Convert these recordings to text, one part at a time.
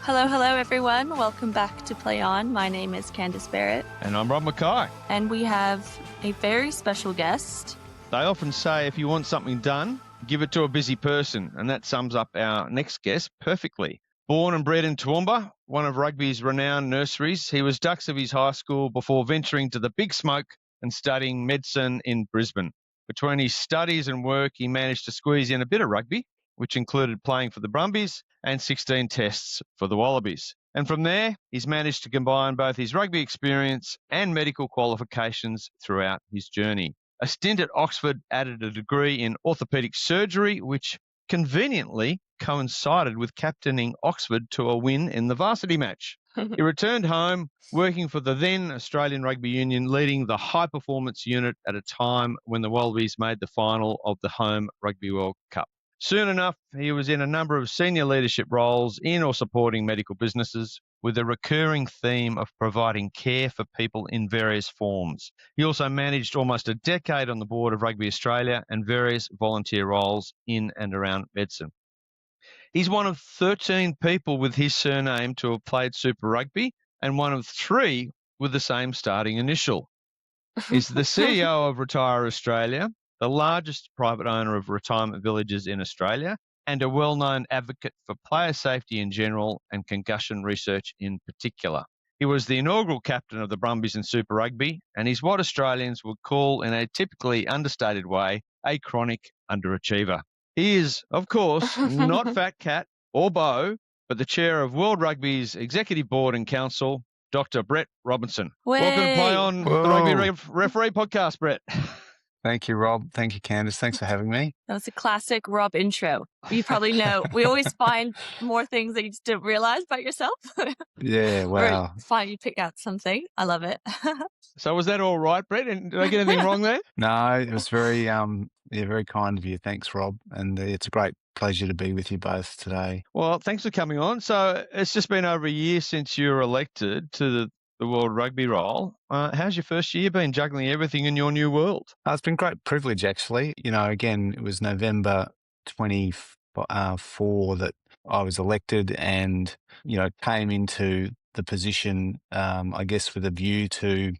Hello, everyone. Welcome back to Play On. My name is Candice Barrett. And I'm Rob Mackay. And we have a very special guest. They often say if you want something done, give it to a busy person. And that sums up our next guest perfectly. Born and bred in Toowoomba, one of rugby's renowned nurseries, he was dux of his high school before venturing to the big smoke and studying medicine in Brisbane. Between his studies and work, he managed to squeeze in a bit of rugby, which included playing for the Brumbies and 16 tests for the Wallabies. And from there, he's managed to combine both his rugby experience and medical qualifications throughout his journey. A stint at Oxford added a degree in orthopaedic surgery, which conveniently coincided with captaining Oxford to a win in the varsity match. He returned home, working for the then Australian Rugby Union, leading the high performance unit at a time when the Wallabies made the final of the home Rugby World Cup. Soon enough, he was in a number of senior leadership roles in or supporting medical businesses, with a recurring theme of providing care for people in various forms. He also managed almost a decade on the board of Rugby Australia and various volunteer roles in and around medicine. He's one of 13 people with his surname to have played Super Rugby and one of 3 with the same starting initial. He's the CEO of Retire Australia, the largest private owner of retirement villages in Australia, and a well-known advocate for player safety in general and concussion research in particular. He was the inaugural captain of the Brumbies in Super Rugby, and he's what Australians would call, in a typically understated way, a chronic underachiever. He is, of course, not Fat Cat or Bo, but the chair of World Rugby's Executive Board and Council, Dr. Brett Robinson. Welcome to Play On, the Rugby Referee Podcast, Brett. Thank you, Rob. Thank you, Candice. Thanks for having me. That was a classic Rob intro. You probably know. We always find more things that you just didn't realize about yourself. Yeah, wow. Fine, you pick out something. I love it. So was that all right, Brett? And did I get anything wrong there? No, it was very, very kind of you. Thanks, Rob. And it's a great pleasure to be with you both today. Well, thanks for coming on. So it's just been over a year since you were elected to the World Rugby role. How's your first year been juggling everything in your new world? It's been a great privilege, actually. Again, it was November 24 that I was elected and, came into the position, I guess, with a view to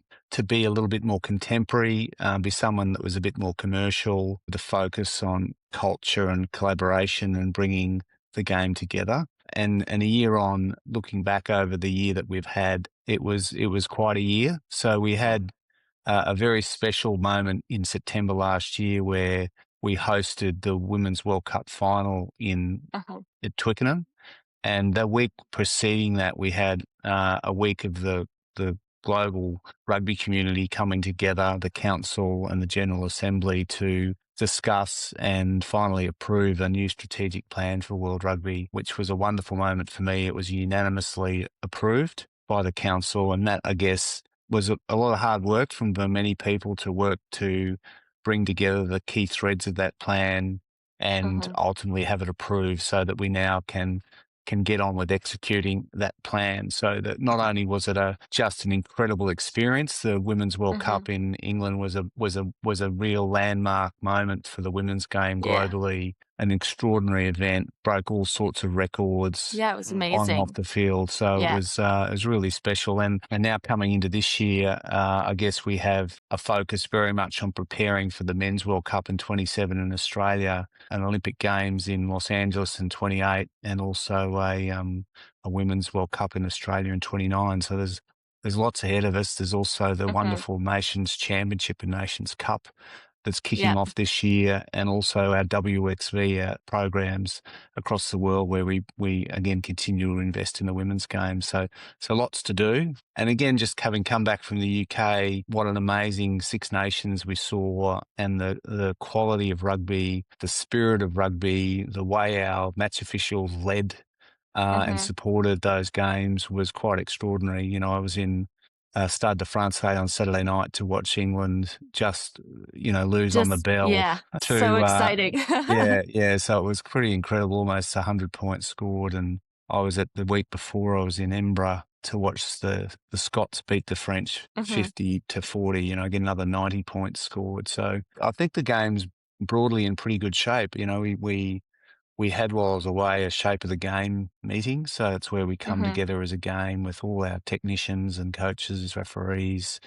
be a little bit more contemporary, be someone that was a bit more commercial, with a focus on culture and collaboration and bringing the game together. And a year on, looking back over the year that we've had, it was quite a year. So we had a very special moment in September last year where we hosted the Women's World Cup final at Twickenham. And the week preceding that, we had a week of the global rugby community coming together, the council and the General Assembly, to discuss and finally approve a new strategic plan for World Rugby, which was a wonderful moment for me. It was unanimously approved by the council, and that, I guess, was a lot of hard work from the many people to work to bring together the key threads of that plan and ultimately have it approved so that we now can get on with executing that plan. So that not only was it just an incredible experience, the Women's World Cup in England was a real landmark moment for the women's game globally. An extraordinary event, broke all sorts of records. Yeah, it was amazing. On and off the field. So it was really special. And now coming into this year, I guess we have a focus very much on preparing for the Men's World Cup in 27 in Australia, an Olympic Games in Los Angeles in 28, and also a Women's World Cup in Australia in 29. So there's lots ahead of us. There's also the wonderful Nations Championship and Nations Cup that's kicking off this year, and also our WXV programs across the world where we again continue to invest in the women's game. So lots to do. And again, just having come back from the UK, what an amazing Six Nations we saw, and the quality of rugby, the spirit of rugby, the way our match officials led and supported those games was quite extraordinary. I was in Stade de Francais on Saturday night to watch England lose on the bell. Yeah, so exciting. So it was pretty incredible, almost 100 points scored. And I was the week before, I was in Edinburgh to watch the Scots beat the French 50-40, get another 90 points scored. So I think the game's broadly in pretty good shape. We we had while I was away a shape of the game meeting. So it's where we come Mm-hmm. together as a game with all our technicians and coaches, referees,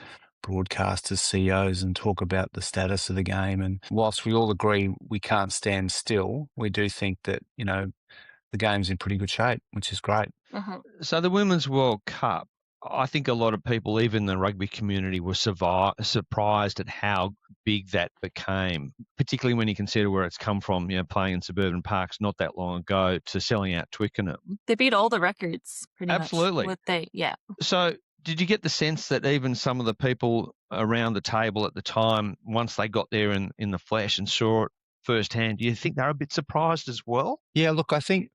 broadcasters, CEOs, and talk about the status of the game. And whilst we all agree we can't stand still, we do think that, the game's in pretty good shape, which is great. Mm-hmm. So the Women's World Cup, I think a lot of people, even the rugby community, were surprised at how big that became, particularly when you consider where it's come from, playing in suburban parks not that long ago to selling out Twickenham. They beat all the records pretty Absolutely. much. Yeah. So did you get the sense that even some of the people around the table at the time, once they got there in the flesh and saw it firsthand, do you think they were a bit surprised as well? Yeah, look, I think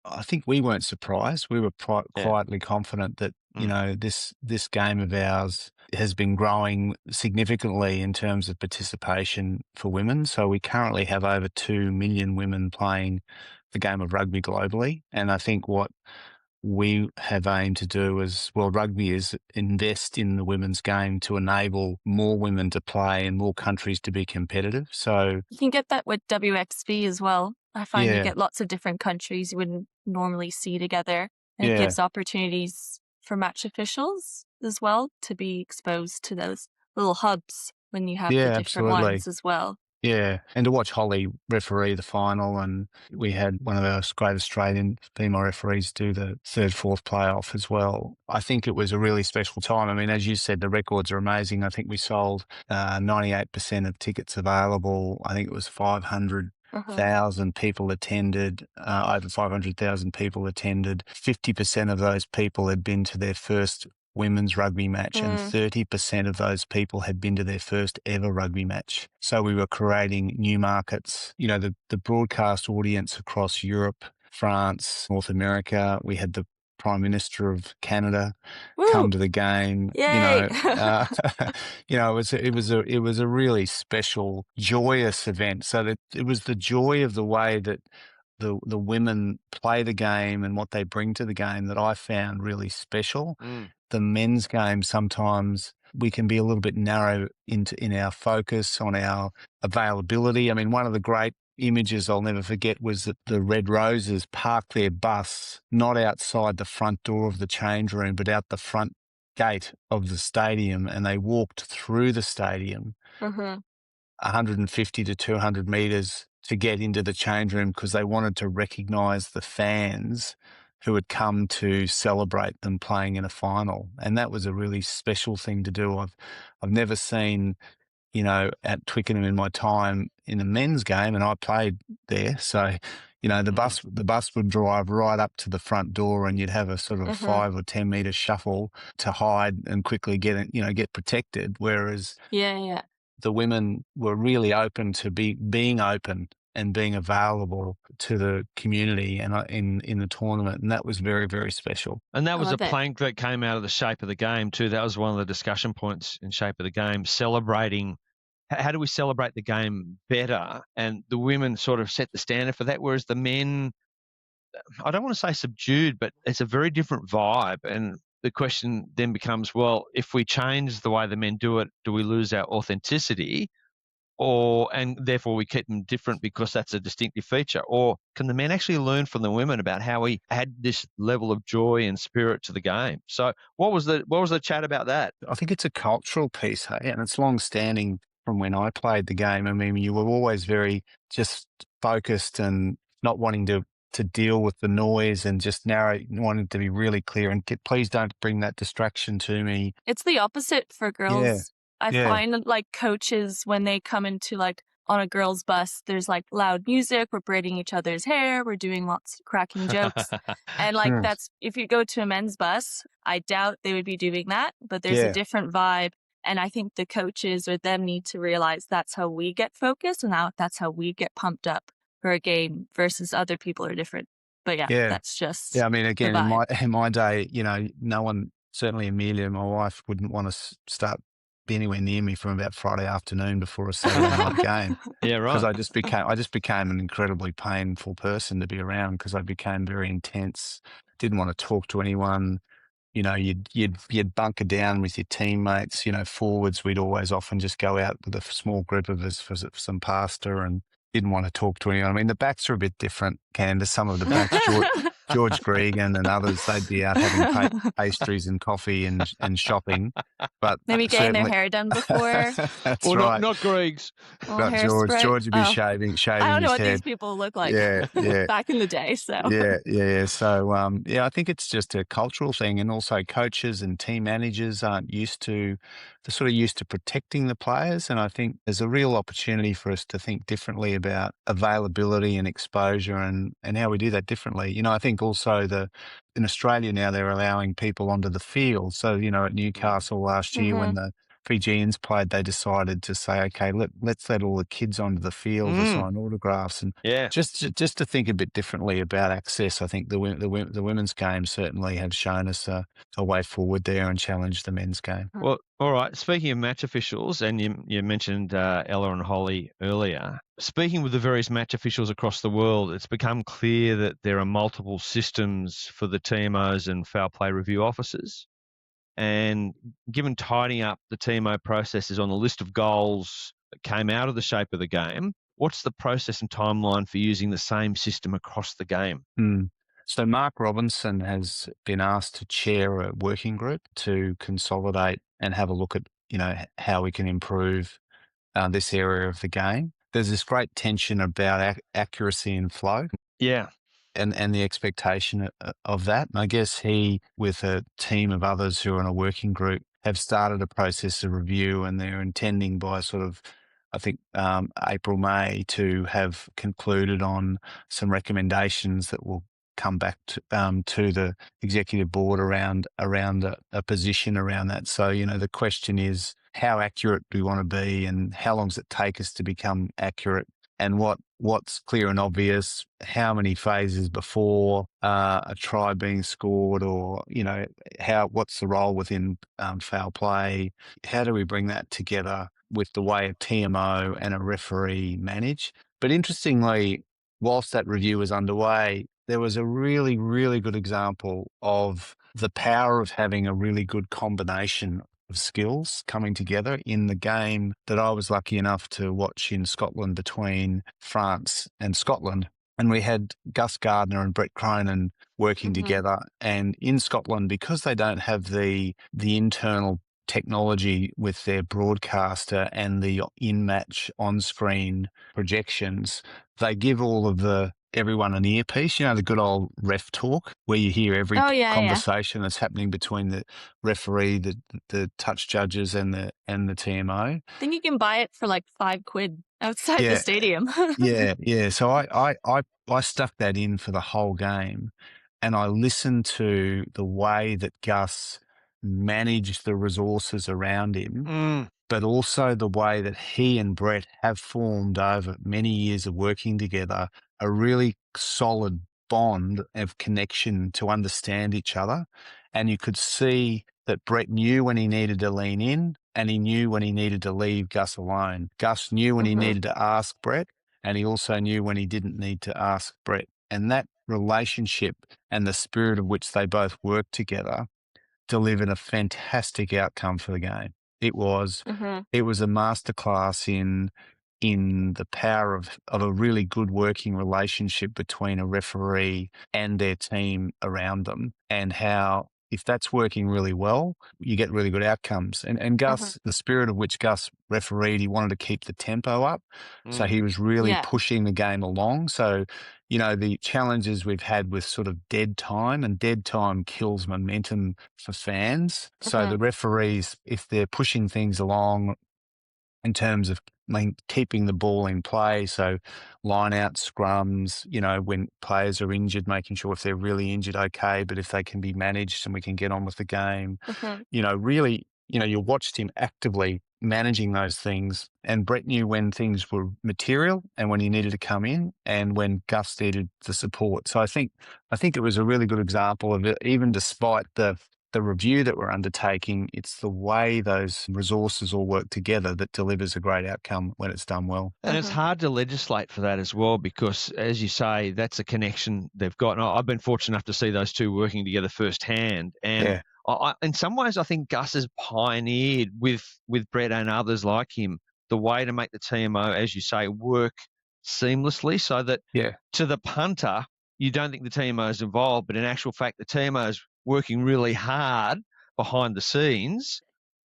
we weren't surprised. We were quietly confident that this game of ours has been growing significantly in terms of participation for women. So we currently have over 2 million women playing the game of rugby globally, and I think what we have aimed to do as World Rugby is invest in the women's game to enable more women to play and more countries to be competitive. So You can get that with WXV as well. I find you Yeah. get lots of different countries you wouldn't normally see together. And it Yeah. gives opportunities for match officials as well to be exposed to those little hubs when you have the Yeah, different absolutely. ones as well. Yeah, and to watch Hollie referee the final, and we had one of our great Australian female referees do the third, fourth playoff as well. I think it was a really special time. I mean, as you said, the records are amazing. I think we sold 98% of tickets available. I think it was 500,000 people attended, over 500,000 people attended. 50% of those people had been to their first women's rugby match, and 30% of those people had been to their first ever rugby match. So we were creating new markets. The broadcast audience across Europe, France, North America. We had the Prime Minister of Canada come to the game. Yay! It was a really special, joyous event. So that it was the joy of the way that the women play the game and what they bring to the game that I found really special. The men's game, sometimes we can be a little bit narrow in our focus on our availability. I mean, one of the great images I'll never forget was that the Red Roses parked their bus not outside the front door of the change room, but out the front gate of the stadium, and they walked through the stadium 150 to 200 metres to get into the change room because they wanted to recognise the fans who had come to celebrate them playing in a final. And that was a really special thing to do. I've never seen, at Twickenham in my time in a men's game, and I played there. So, the bus would drive right up to the front door, and you'd have a sort of 5 or 10 metre shuffle to hide and quickly get protected. Whereas the women were really open to being open and being available to the community and in the tournament. And that was very, very special. And that was a love it. plank that came out of the shape of the game too. That was one of the discussion points in shape of the game, celebrating. How do we celebrate the game better? And the women sort of set the standard for that, whereas the men, I don't want to say subdued, but it's a very different vibe. And the question then becomes, well, if we change the way the men do it, do we lose our authenticity? And therefore we keep them different because that's a distinctive feature? Or can the men actually learn from the women about how we add this level of joy and spirit to the game? So what was the chat about that? I think it's a cultural piece, hey? And it's long-standing from when I played the game. I mean, you were always very just focused and not wanting to deal with the noise and just wanting to be really clear and please don't bring that distraction to me. It's the opposite for girls. Yeah. I find like coaches, when they come into like on a girls' bus, there's like loud music, we're braiding each other's hair, we're doing lots of cracking jokes. And like that's, if you go to a men's bus, I doubt they would be doing that, but there's a different vibe. And I think the coaches or them need to realize that's how we get focused and that's how we get pumped up for a game versus other people are different. But that's just I mean, again, the vibe. in my day, no one, certainly Amelia, my wife, wouldn't want to start be anywhere near me from about Friday afternoon before a Saturday night game. Yeah, right. Because I just became an incredibly painful person to be around because I became very intense. Didn't want to talk to anyone. You'd bunker down with your teammates. Forwards, we'd always often just go out with a small group of us for some pasta and didn't want to talk to anyone. I mean, the backs are a bit different, Candace. Some of the backs, George Gregan and others, they'd be out having pastries and coffee and shopping. But Maybe getting their certainly, hair done before. that's Well, right. not Greg's. Little Not George. hairspray. George would be Oh, shaving I don't know his what head. these people look like Yeah, yeah. back in the day. So Yeah. So, I think it's just a cultural thing, and also coaches and team managers aren't they're sort of used to protecting the players. And I think there's a real opportunity for us to think differently about availability and exposure and how we do that differently. I think also in Australia now they're allowing people onto the field. So, at Newcastle last year when the Fijians played, they decided to say, okay, let's let all the kids onto the field to sign autographs, and Yeah. just to think a bit differently about access. I think the women's game certainly have shown us a way forward there and challenged the men's game. Well, all right. Speaking of match officials, and you mentioned Ella and Hollie earlier. Speaking with the various match officials across the world, it's become clear that there are multiple systems for the TMOs and foul play review officers. And given tidying up the TMO processes on the list of goals that came out of the shape of the game, what's the process and timeline for using the same system across the game? So Mark Robinson has been asked to chair a working group to consolidate and have a look at, how we can improve this area of the game. There's this great tension about accuracy and flow. Yeah. And the expectation of that. And I guess he, with a team of others who are in a working group, have started a process of review, and they're intending by sort of, I think, April, May, to have concluded on some recommendations that will come back to the executive board around a position around that. So, the question is, how accurate do we want to be, and how long does it take us to become accurate? And what's clear and obvious, how many phases before a try being scored, or, what's the role within foul play? How do we bring that together with the way a TMO and a referee manage? But interestingly, whilst that review is underway, there was a really, really good example of the power of having a really good combination of skills coming together in the game that I was lucky enough to watch in Scotland between France and Scotland. And we had Gus Gardner and Brett Cronin working together. And in Scotland, because they don't have the internal technology with their broadcaster and the in-match on-screen projections, they give everyone an earpiece, the good old ref talk, where you hear every conversation that's happening between the referee, the touch judges, and the TMO. I think you can buy it for like £5 outside the stadium. Yeah. So I stuck that in for the whole game, and I listened to the way that Gus managed the resources around him, but also the way that he and Brett have formed over many years of working together a really solid bond of connection to understand each other. And you could see that Brett knew when he needed to lean in, and he knew when he needed to leave Gus alone. Gus knew when he needed to ask Brett, and he also knew when he didn't need to ask Brett. And that relationship and the spirit of which they both worked together delivered a fantastic outcome for the game. It was a masterclass in the power of a really good working relationship between a referee and their team around them, and how, if that's working really well, you get really good outcomes. And Gus, the spirit of which Gus refereed, he wanted to keep the tempo up. So he was really pushing the game along. So, the challenges we've had with sort of dead time, and dead time kills momentum for fans. So the referees, if they're pushing things along in terms of keeping the ball in play, so line out scrums, when players are injured, making sure if they're really injured, okay, but if they can be managed and we can get on with the game, really, you watched him actively managing those things. And Brett knew when things were material and when he needed to come in, and when Gus needed the support. So I think it was a really good example of it, even despite the review that we're undertaking. It's the way those resources all work together that delivers a great outcome when it's done well. And it's hard to legislate for that as well, because, as you say, that's a connection they've got. And I've been fortunate enough to see those two working together firsthand. And in some ways, I think Gus has pioneered with Brett and others like him the way to make the TMO, as you say, work seamlessly so that Yeah. to the punter, you don't think the TMO is involved, but in actual fact, the TMO is working really hard behind the scenes,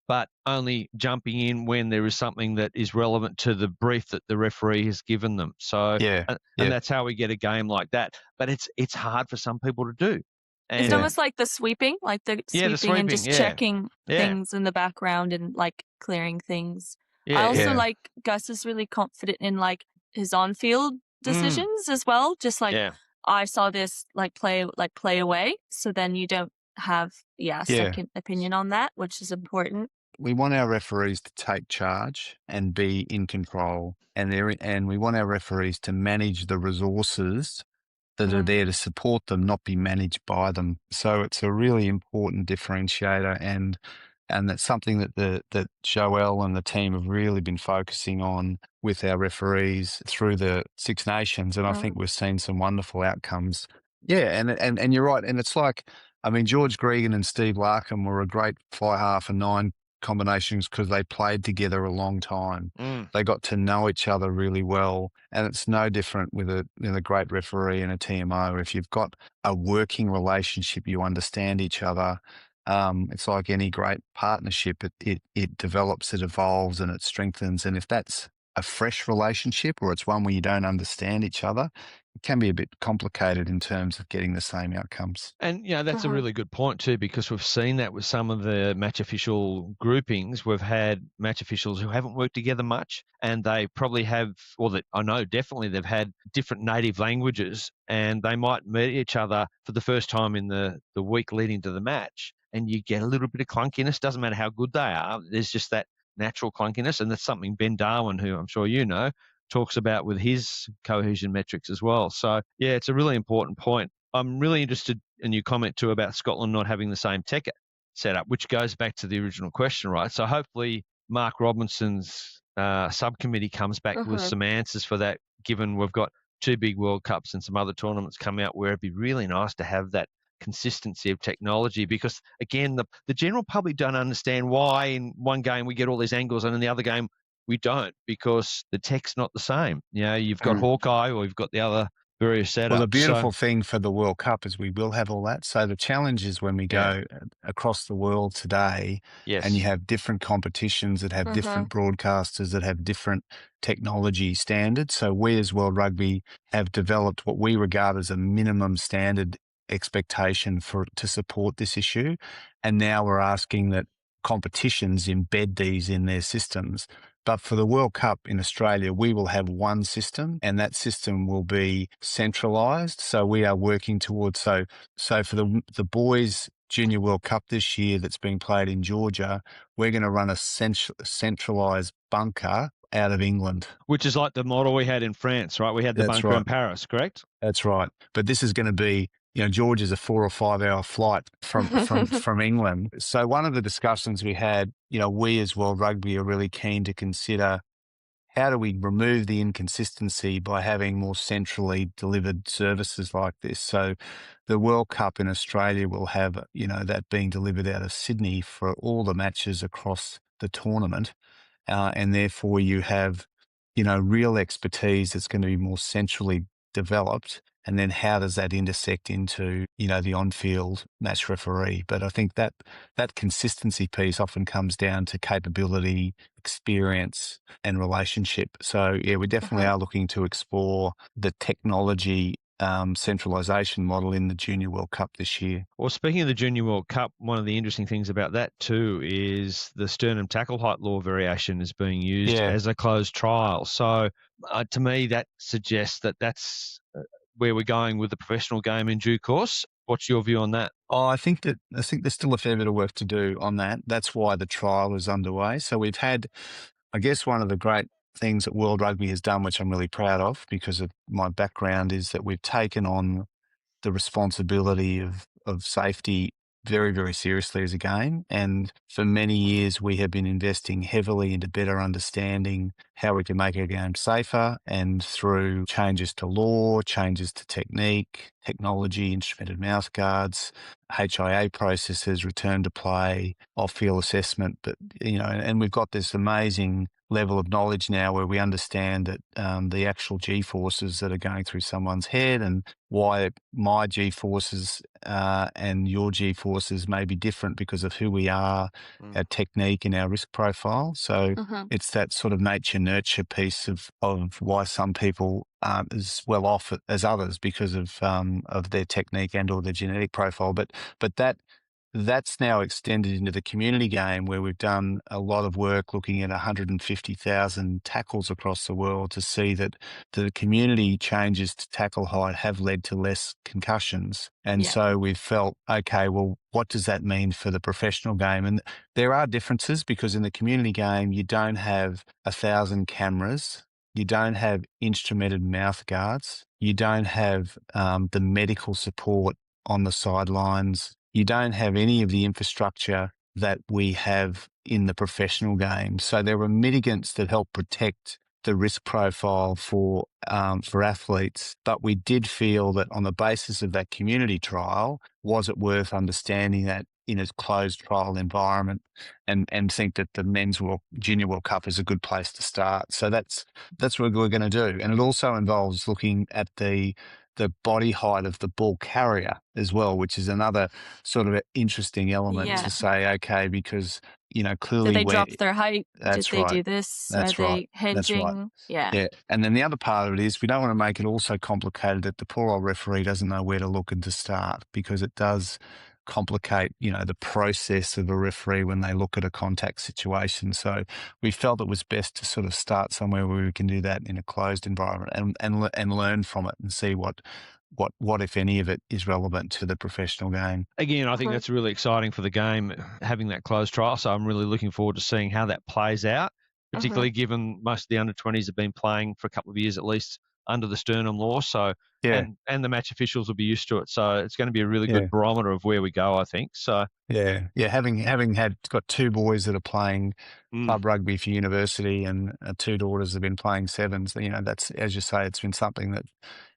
but only jumping in when there is something that is relevant to the brief that the referee has given them. So, Yeah. and that's how we get a game like that. But it's hard for some people to do. It's And almost like the sweeping the and sweeping, just yeah. checking Yeah. things in the background and like clearing things. I Yeah, also Yeah. like Gus is really confident in like his on-field decisions as well. Just like yeah. I saw this play away, so then you don't have Yeah. second opinion on that, which is important. We want our referees to take charge and be in control, and we want our referees to manage the resources that are there to support them, not be managed by them. So it's a really important differentiator, and that's something that Joel and the team have really been focusing on with our referees through the Six Nations, and I think we've seen some wonderful outcomes. Yeah, and you're right, and it's like, I mean, George Gregan and Steve Larkham were a great fly half and nine combinations because they played together a long time. They got to know each other really well, and it's no different with a great referee and a TMO. If you've got a working relationship, you understand each other. It's like any great partnership. It develops, it evolves, and it strengthens. And if that's a fresh relationship or it's one where you don't understand each other, it can be a bit complicated in terms of getting the same outcomes. And, that's a really good point too, because we've seen that with some of the match official groupings. We've had match officials who haven't worked together much, and they probably have, or that I know definitely they've had different native languages, and they might meet each other for the first time in the week leading to the match, and you get a little bit of clunkiness. Doesn't matter how good they are. There's just that natural clunkiness, and that's something Ben Darwin, who I'm sure you know, talks about with his cohesion metrics as well. So, yeah, it's a really important point. I'm really interested in your comment too about Scotland not having the same tech setup, which goes back to the original question, right? So hopefully Mark Robinson's subcommittee comes back with some answers for that, given we've got 2 big World Cups and some other tournaments coming out where it'd be really nice to have that consistency of technology, because again, the general public don't understand why in one game we get all these angles and in the other game we don't, because the tech's not the same. You've got Hawkeye or you've got the other various setups. Well, the beautiful thing for the World Cup is we will have all that. So the challenge is when we go across the world today, and you have different competitions that have different broadcasters that have different technology standards. So we as World Rugby have developed what we regard as a minimum standard expectation to support this issue. And now we're asking that competitions embed these in their systems. But for the World Cup in Australia, we will have one system, and that system will be centralised. So we are working towards, so for the boys' Junior World Cup this year that's being played in Georgia, we're going to run a centralised bunker out of England. Which is like the model we had in France, right? We had the bunker in Paris, correct? That's right. But this is going to be, Georgia's a 4 or 5 hour flight from England. So one of the discussions we had, we as World Rugby are really keen to consider how do we remove the inconsistency by having more centrally delivered services like this. So the World Cup in Australia will have, that being delivered out of Sydney for all the matches across the tournament. And therefore you have, real expertise that's going to be more centrally developed. And then how does that intersect into, the on-field match referee? But I think that consistency piece often comes down to capability, experience, and relationship. So, yeah, we definitely are looking to explore the technology centralisation model in the Junior World Cup this year. Well, speaking of the Junior World Cup, one of the interesting things about that too is the sternum tackle height law variation is being used as a closed trial. So to me, that suggests that that's where we're going with the professional game in due course. What's your view on that? Oh, I think there's still a fair bit of work to do on that. That's why the trial is underway. So we've had, I guess, one of the great things that World Rugby has done, which I'm really proud of because of my background, is that we've taken on the responsibility of safety very, very seriously as a game. And for many years, we have been investing heavily into better understanding how we can make our game safer, and through changes to law, changes to technique, technology, instrumented mouth guards, HIA processes, return to play, off-field assessment. But, and we've got this amazing level of knowledge now where we understand that the actual G-forces that are going through someone's head and why my G-forces and your G-forces may be different because of who we are, our technique and our risk profile. So it's that sort of nature-nurture piece of why some people aren't as well off as others because of their technique and or their genetic profile. But that's now extended into the community game where we've done a lot of work looking at 150,000 tackles across the world to see that the community changes to tackle height have led to less concussions. And so we've felt, okay, well, what does that mean for the professional game? And there are differences because in the community game, you don't have 1,000 cameras. You don't have instrumented mouth guards. You don't have the medical support on the sidelines. You don't have any of the infrastructure that we have in the professional game. So there are mitigants that help protect the risk profile for athletes. But we did feel that on the basis of that community trial, was it worth understanding that in a closed trial environment and think that the Junior World Cup is a good place to start. So that's what we're going to do. And it also involves looking at the body height of the ball carrier as well, which is another sort of interesting element to say, okay, because, clearly did they drop their height? That's Did they do this? That's Are right. they hinging? That's right. Yeah. And then the other part of it is we don't want to make it all so complicated that the poor old referee doesn't know where to look and to start, because it does complicate, the process of a referee when they look at a contact situation. So we felt it was best to sort of start somewhere where we can do that in a closed environment and learn from it and see what if any of it is relevant to the professional game. Again, I think that's really exciting for the game, having that closed trial. So I'm really looking forward to seeing how that plays out, particularly given most of the under-20s have been playing for a couple of years at least under the Sternum law. So and the match officials will be used to it. So it's going to be a really good barometer of where we go, I think. So having got two boys that are playing club rugby for university and two daughters have been playing sevens, that's, as you say, it's been something that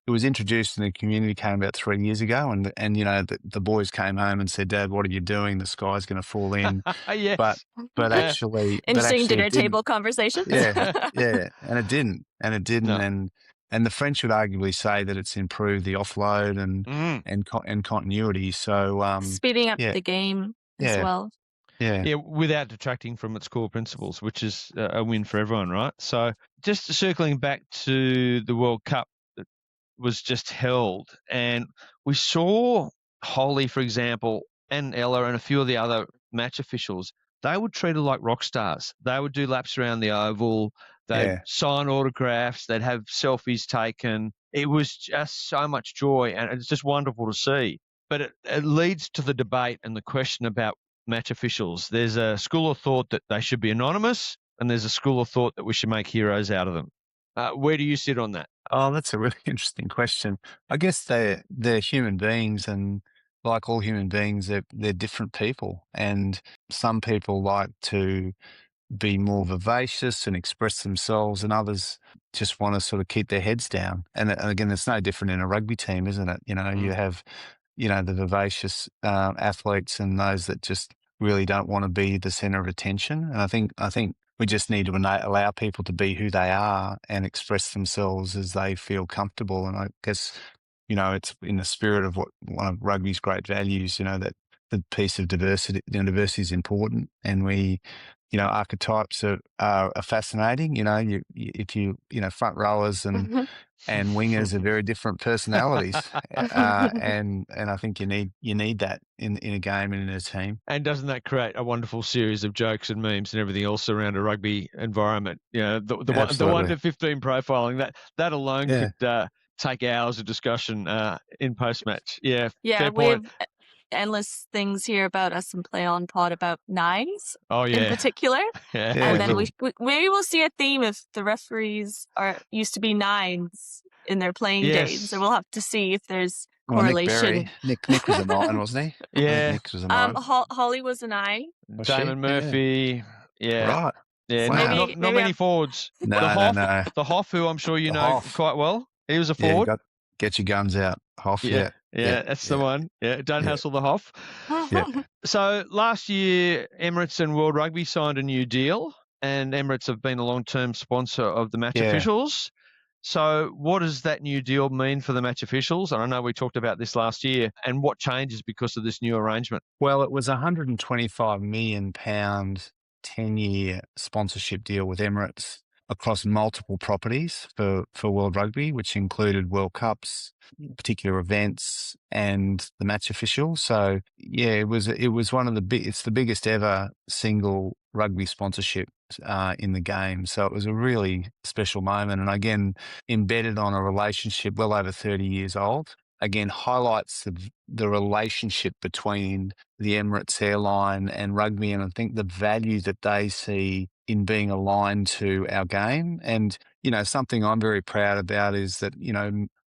it was introduced in the community came about 3 years ago, and the boys came home and said, "Dad, what are you doing? The sky's going to fall in." Yes. But actually, interesting dinner table conversation. And it didn't, No. and the French would arguably say that it's improved the offload and continuity. So speeding up the game as well. Yeah, without detracting from its core principles, which is a win for everyone, right? So just circling back to the World Cup that was just held, and we saw Hollie, for example, and Ella and a few of the other match officials, they would treat it like rock stars. They would do laps around the oval. They'd sign autographs. They'd have selfies taken. It was just so much joy, and it's just wonderful to see. But it leads to the debate and the question about match officials. There's a school of thought that they should be anonymous, and there's a school of thought that we should make heroes out of them. Where do you sit on that? Oh, that's a really interesting question. I guess they're human beings, and like all human beings, they're different people. And some people like to be more vivacious and express themselves, and others just want to sort of keep their heads down. And again, it's no different in a rugby team, isn't it? You have, the vivacious athletes and those that just really don't want to be the center of attention. And I think we just need to allow people to be who they are and express themselves as they feel comfortable. And I guess, it's in the spirit of one of rugby's great values, that the piece of diversity, diversity is important. And we, archetypes are fascinating. If front rowers and wingers are very different personalities, and I think you need that in a game and in a team. And doesn't that create a wonderful series of jokes and memes and everything else around a rugby environment? The 1 to 15 profiling that alone could take hours of discussion in post match. Yeah, fair we point. have endless things here about us and Play On Pod about nines in yeah. particular. Yeah. And then maybe we'll see a theme if the referees used to be nines in their playing days. So we'll have to see if there's correlation. Nick was a 9, wasn't he? Yeah. Nick was a 9. Hollie was a 9. Damon Murphy. Yeah. Right. Yeah. Wow. Not many forwards. No. The Hoff, who I'm sure you know quite well. He was a forward. Get your guns out, Hoff. Yeah, that's the one. Yeah, don't hassle the Hoff. So last year, Emirates and World Rugby signed a new deal. and Emirates have been a long-term sponsor of the match Yeah. officials. So what does that new deal mean for the match officials? And I know we talked about this last year, and what changes because of this new arrangement? Well, it was a £125 million 10-year sponsorship deal with Emirates across multiple properties for World Rugby, which included World Cups, particular events, and the match official. So yeah, it was one of it's the biggest ever single rugby sponsorship in the game. So it was a really special moment, and again, embedded on a relationship well over 30 years old. Again, highlights the relationship between the Emirates airline and rugby, and I think the value that they see in being aligned to our game. And, something I'm very proud about is that,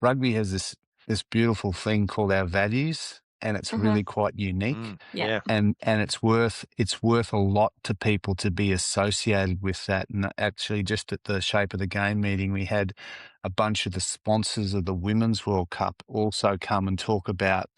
rugby has this beautiful thing called our values, and it's really quite unique. Yeah. And it's worth a lot to people to be associated with that. And actually, just at the Shape of the Game meeting, we had a bunch of the sponsors of the Women's World Cup also come and talk about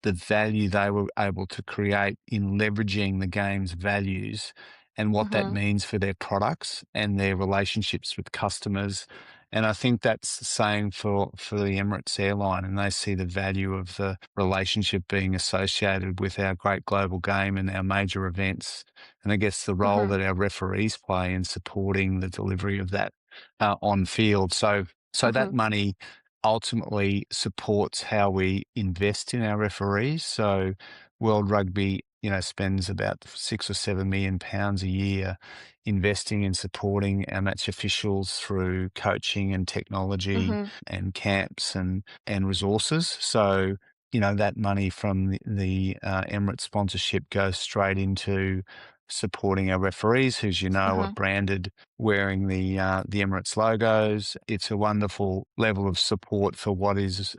the value they were able to create in leveraging the game's values and what that means for their products and their relationships with customers. And I think that's the same for the Emirates airline, and they see the value of the relationship being associated with our great global game and our major events. And I guess the role that our referees play in supporting the delivery of that on field. So that money ultimately supports how we invest in our referees. So World Rugby, spends about £6 or £7 million a year investing in supporting our match officials through coaching and technology and camps and resources. So, that money from the Emirates sponsorship goes straight into supporting our referees, who, are branded wearing the Emirates logos. It's a wonderful level of support for what is,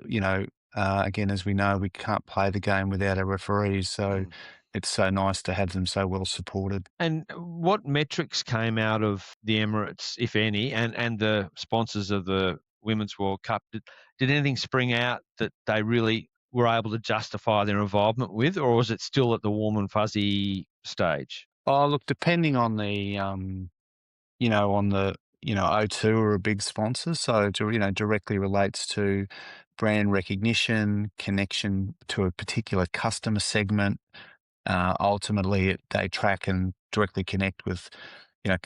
again, as we know, we can't play the game without our referees. So it's so nice to have them so well supported. And what metrics came out of the Emirates, if any, and the sponsors of the Women's World Cup? Did anything spring out that they really were able to justify their involvement with, or was it still at the warm and fuzzy stage? Oh, look, depending on the, O2 are a big sponsor. So, directly relates to brand recognition, connection to a particular customer segment. Ultimately, they track and directly connect with,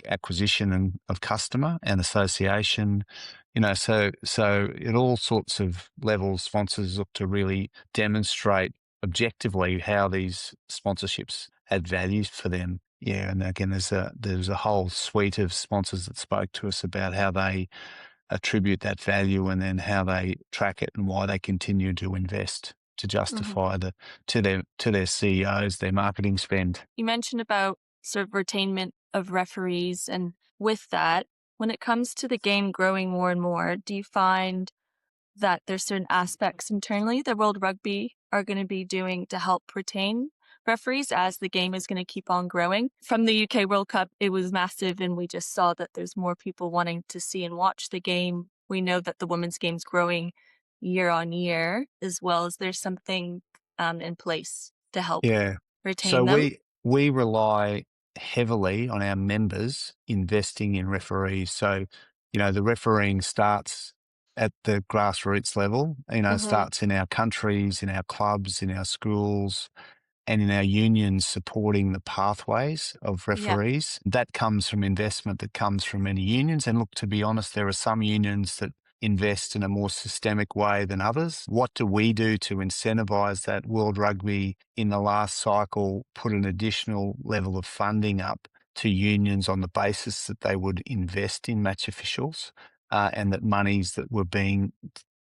acquisition of customer and association. So at all sorts of levels, sponsors look to really demonstrate objectively how these sponsorships add value for them. Yeah, and again, there's a whole suite of sponsors that spoke to us about how they attribute that value and then how they track it and why they continue to invest to justify to their CEOs their marketing spend. You mentioned about sort of retainment of referees, and with that, when it comes to the game growing more and more, do you find that there's certain aspects internally that World Rugby are going to be doing to help retain referees as the game is going to keep on growing? From the UK World Cup, it was massive, and we just saw that there's more people wanting to see and watch the game. We know that the women's game's growing year on year, as well as there's something in place to help retain So them. we rely heavily on our members investing in referees. So, the refereeing starts at the grassroots level, starts in our countries, in our clubs, in our schools, and in our unions supporting the pathways of referees. That comes from investment that comes from many unions. And look, to be honest, there are some unions that invest in a more systemic way than others. What do we do to incentivize that? World Rugby in the last cycle put an additional level of funding up to unions on the basis that they would invest in match officials and that monies that were being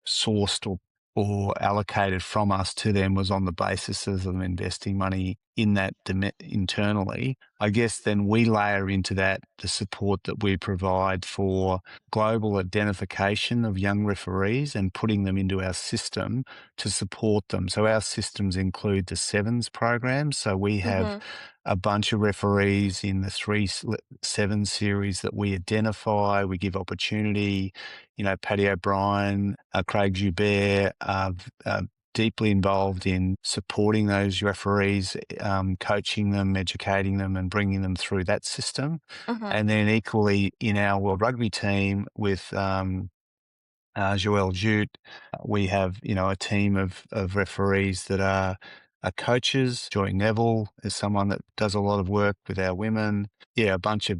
sourced or allocated from us to them was on the basis of them investing money in that internally. I guess then we layer into that the support that we provide for global identification of young referees and putting them into our system to support them. So our systems include the Sevens program. So we have a bunch of referees in the 3-7 series that we identify, we give opportunity. Paddy O'Brien, Craig Joubert, deeply involved in supporting those referees, coaching them, educating them, and bringing them through that system. Mhm. And then equally in our World Rugby team with Joel Jute, we have a team of referees that are coaches. Joy Neville is someone that does a lot of work with our women. Yeah, a bunch of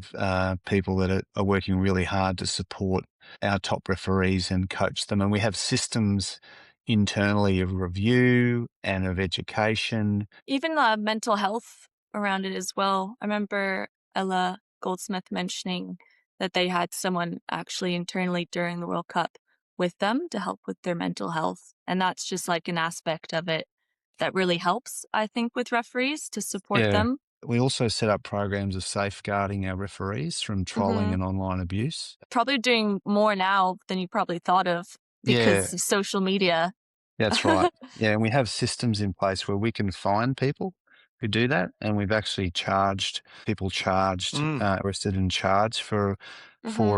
people that are working really hard to support our top referees and coach them. And we have systems internally of review and of education. Even mental health around it as well. I remember Ella Goldsmith mentioning that they had someone actually internally during the World Cup with them to help with their mental health. And that's just like an aspect of it that really helps, I think, with referees to support Yeah. them. We also set up programs of safeguarding our referees from trolling Hmm. and online abuse. Probably doing more now than you probably thought of Yeah, because of social media. that's right. Yeah, and we have systems in place where we can find people who do that, and we've actually charged people Mm. arrested and charged for Hmm.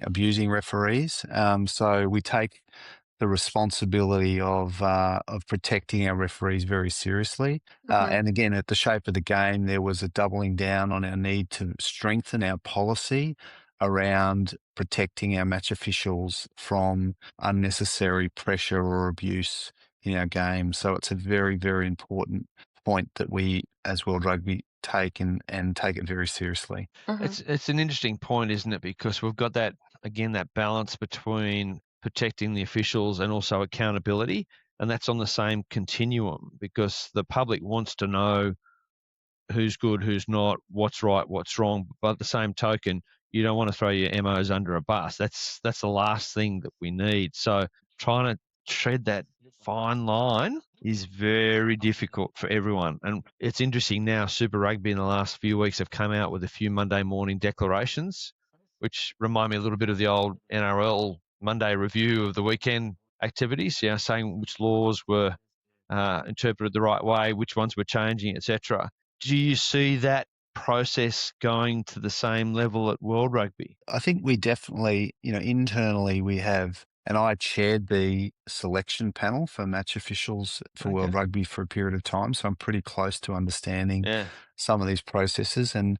abusing referees. So we take the responsibility of protecting our referees very seriously. Hmm. And again, at the shape of the game, there was a doubling down on our need to strengthen our policy around protecting our match officials from unnecessary pressure or abuse in our game. So it's a very, very important point that we, as World Rugby, take and take it very seriously. Hmm. It's an interesting point, isn't it? Because we've got that again, that balance between protecting the officials and also accountability, and that's on the same continuum because the public wants to know who's good, who's not, what's right, what's wrong. But at the same token, you don't want to throw your MOs under a bus. That's the last thing that we need. So trying to tread that fine line is very difficult for everyone. And it's interesting now, Super Rugby in the last few weeks have come out with a few Monday morning declarations, which remind me a little bit of the old NRL Monday review of the weekend activities, saying which laws were interpreted the right way, which ones were changing, etc. Do you see that process going to the same level at World Rugby? I think we definitely, internally we have, and I chaired the selection panel for match officials for Okay. World Rugby for a period of time. So I'm pretty close to understanding Yeah. some of these processes and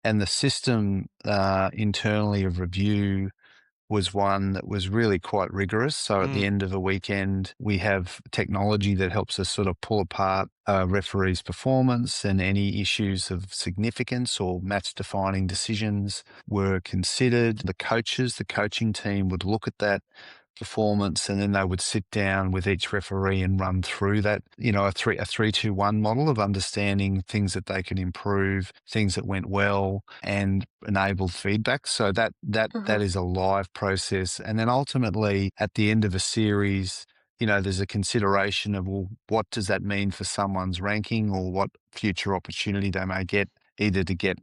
the system internally of review was one that was really quite rigorous. So at the Mm. end of a weekend, we have technology that helps us sort of pull apart a referee's performance, and any issues of significance or match defining decisions were considered. The coaching team would look at that performance, and then they would sit down with each referee and run through that, a 3-2-1 model of understanding things that they can improve, things that went well, and enabled feedback. So that Hmm. is a live process. And then ultimately at the end of a series, there's a consideration of, well, what does that mean for someone's ranking, or what future opportunity they may get, either to get,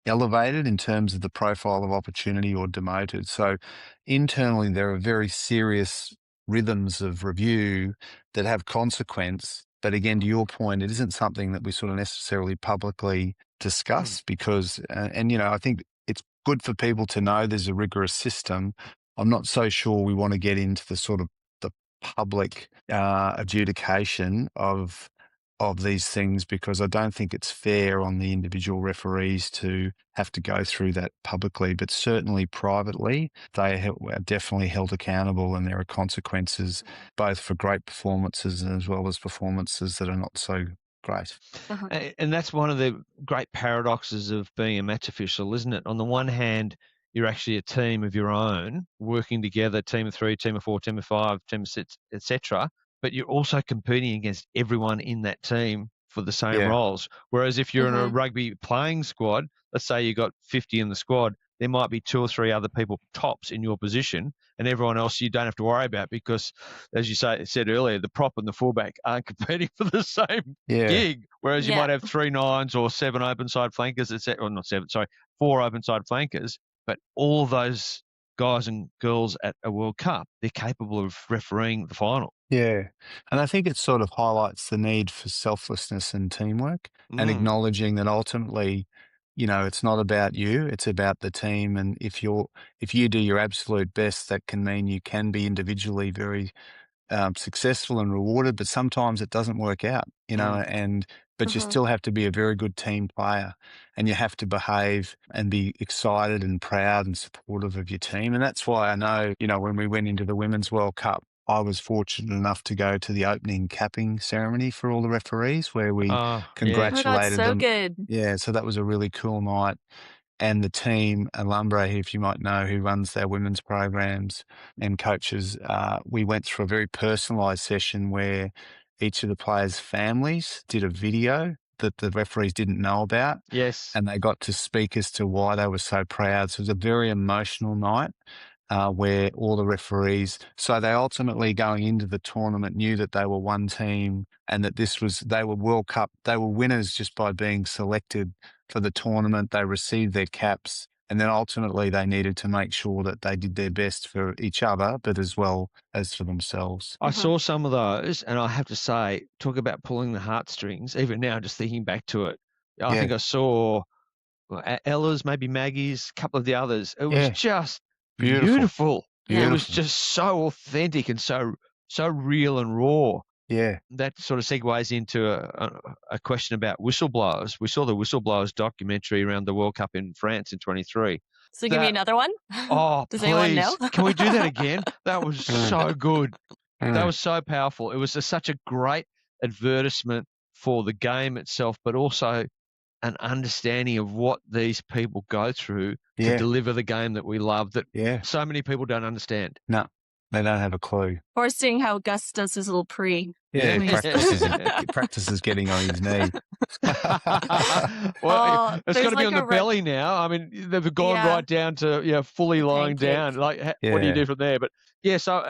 elevated in terms of the profile of opportunity or demoted. So internally, there are very serious rhythms of review that have consequence. But again, to your point, it isn't something that we sort of necessarily publicly Mm. discuss because, I think it's good for people to know there's a rigorous system. I'm not so sure we want to get into the sort of the public adjudication of these things, because I don't think it's fair on the individual referees to have to go through that publicly, but certainly privately, they are definitely held accountable, and there are consequences both for great performances as well as performances that are not so great. Hmm. And that's one of the great paradoxes of being a match official, isn't it? On the one hand, you're actually a team of your own, working together, team of three, team of four, team of five, team of six, etc. But you're also competing against everyone in that team for the same Yeah. roles. Whereas if you're in a Hmm. rugby playing squad, let's say you got 50 in the squad, there might be two or three other people tops in your position, and everyone else you don't have to worry about because, as you said earlier, the prop and the fullback aren't competing for the same Yeah. gig. Whereas you Yeah. might have 3 nines or 7 open side flankers, etc. Or not 7, sorry, 4 open side flankers. But all those guys and girls at a World Cup, they're capable of refereeing the final. Yeah. And I think it sort of highlights the need for selflessness and teamwork, and Mm. acknowledging that ultimately, it's not about you, it's about the team. And if you do your absolute best, that can mean you can be individually very successful and rewarded, but sometimes it doesn't work out, but you still have to be a very good team player, and you have to behave and be excited and proud and supportive of your team. And that's why I know, when we went into the Women's World Cup, I was fortunate enough to go to the opening capping ceremony for all the referees where we Yeah. Oh my God, congratulated so them. good. Yeah, so that was a really cool night. And the team, Alumbre, if you might know, who runs their women's programs and coaches, we went through a very personalised session where each of the players' families did a video that the referees didn't know about, Yes. and they got to speak as to why they were so proud. So it was a very emotional night. Where all the referees, so they ultimately going into the tournament knew that they were one team and that they were World Cup, they were winners just by being selected for the tournament. They received their caps, and then ultimately they needed to make sure that they did their best for each other, but as well as for themselves. I saw some of those, and I have to say, talk about pulling the heartstrings. Even now, just thinking back to it, I think I saw Ella's, maybe Maggie's, a couple of the others. It was Yeah. just Beautiful. beautiful. Yeah. It was just so authentic and so real and raw. Yeah. That sort of segues into a question about whistleblowers. We saw the whistleblowers documentary around the World Cup in France in 23. So give me another one. Oh, Does anyone know? please. Can we do that again? That was so good. That Mm. was so powerful. It was such a great advertisement for the game itself, but also an understanding of what these people go through to Yeah. deliver the game that we love that Yeah. so many people don't understand. No, they don't have a clue. Or seeing how Gus does his little pre. Yeah, When he's- practices getting on his knee. Well, it's there's got to be like on a the belly now. I mean, they've gone Yeah. right down to fully The lying pancake. down. Like, what do you Yeah. do from there? But yeah, so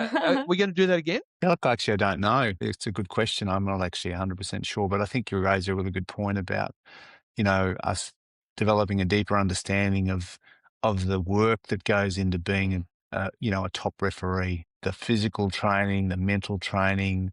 we're going to do that again. Yeah, look, actually, I don't know. It's a good question. I'm not actually 100% sure, but I think you raise a really good point about, us developing a deeper understanding of the work that goes into being a top referee, the physical training, the mental training,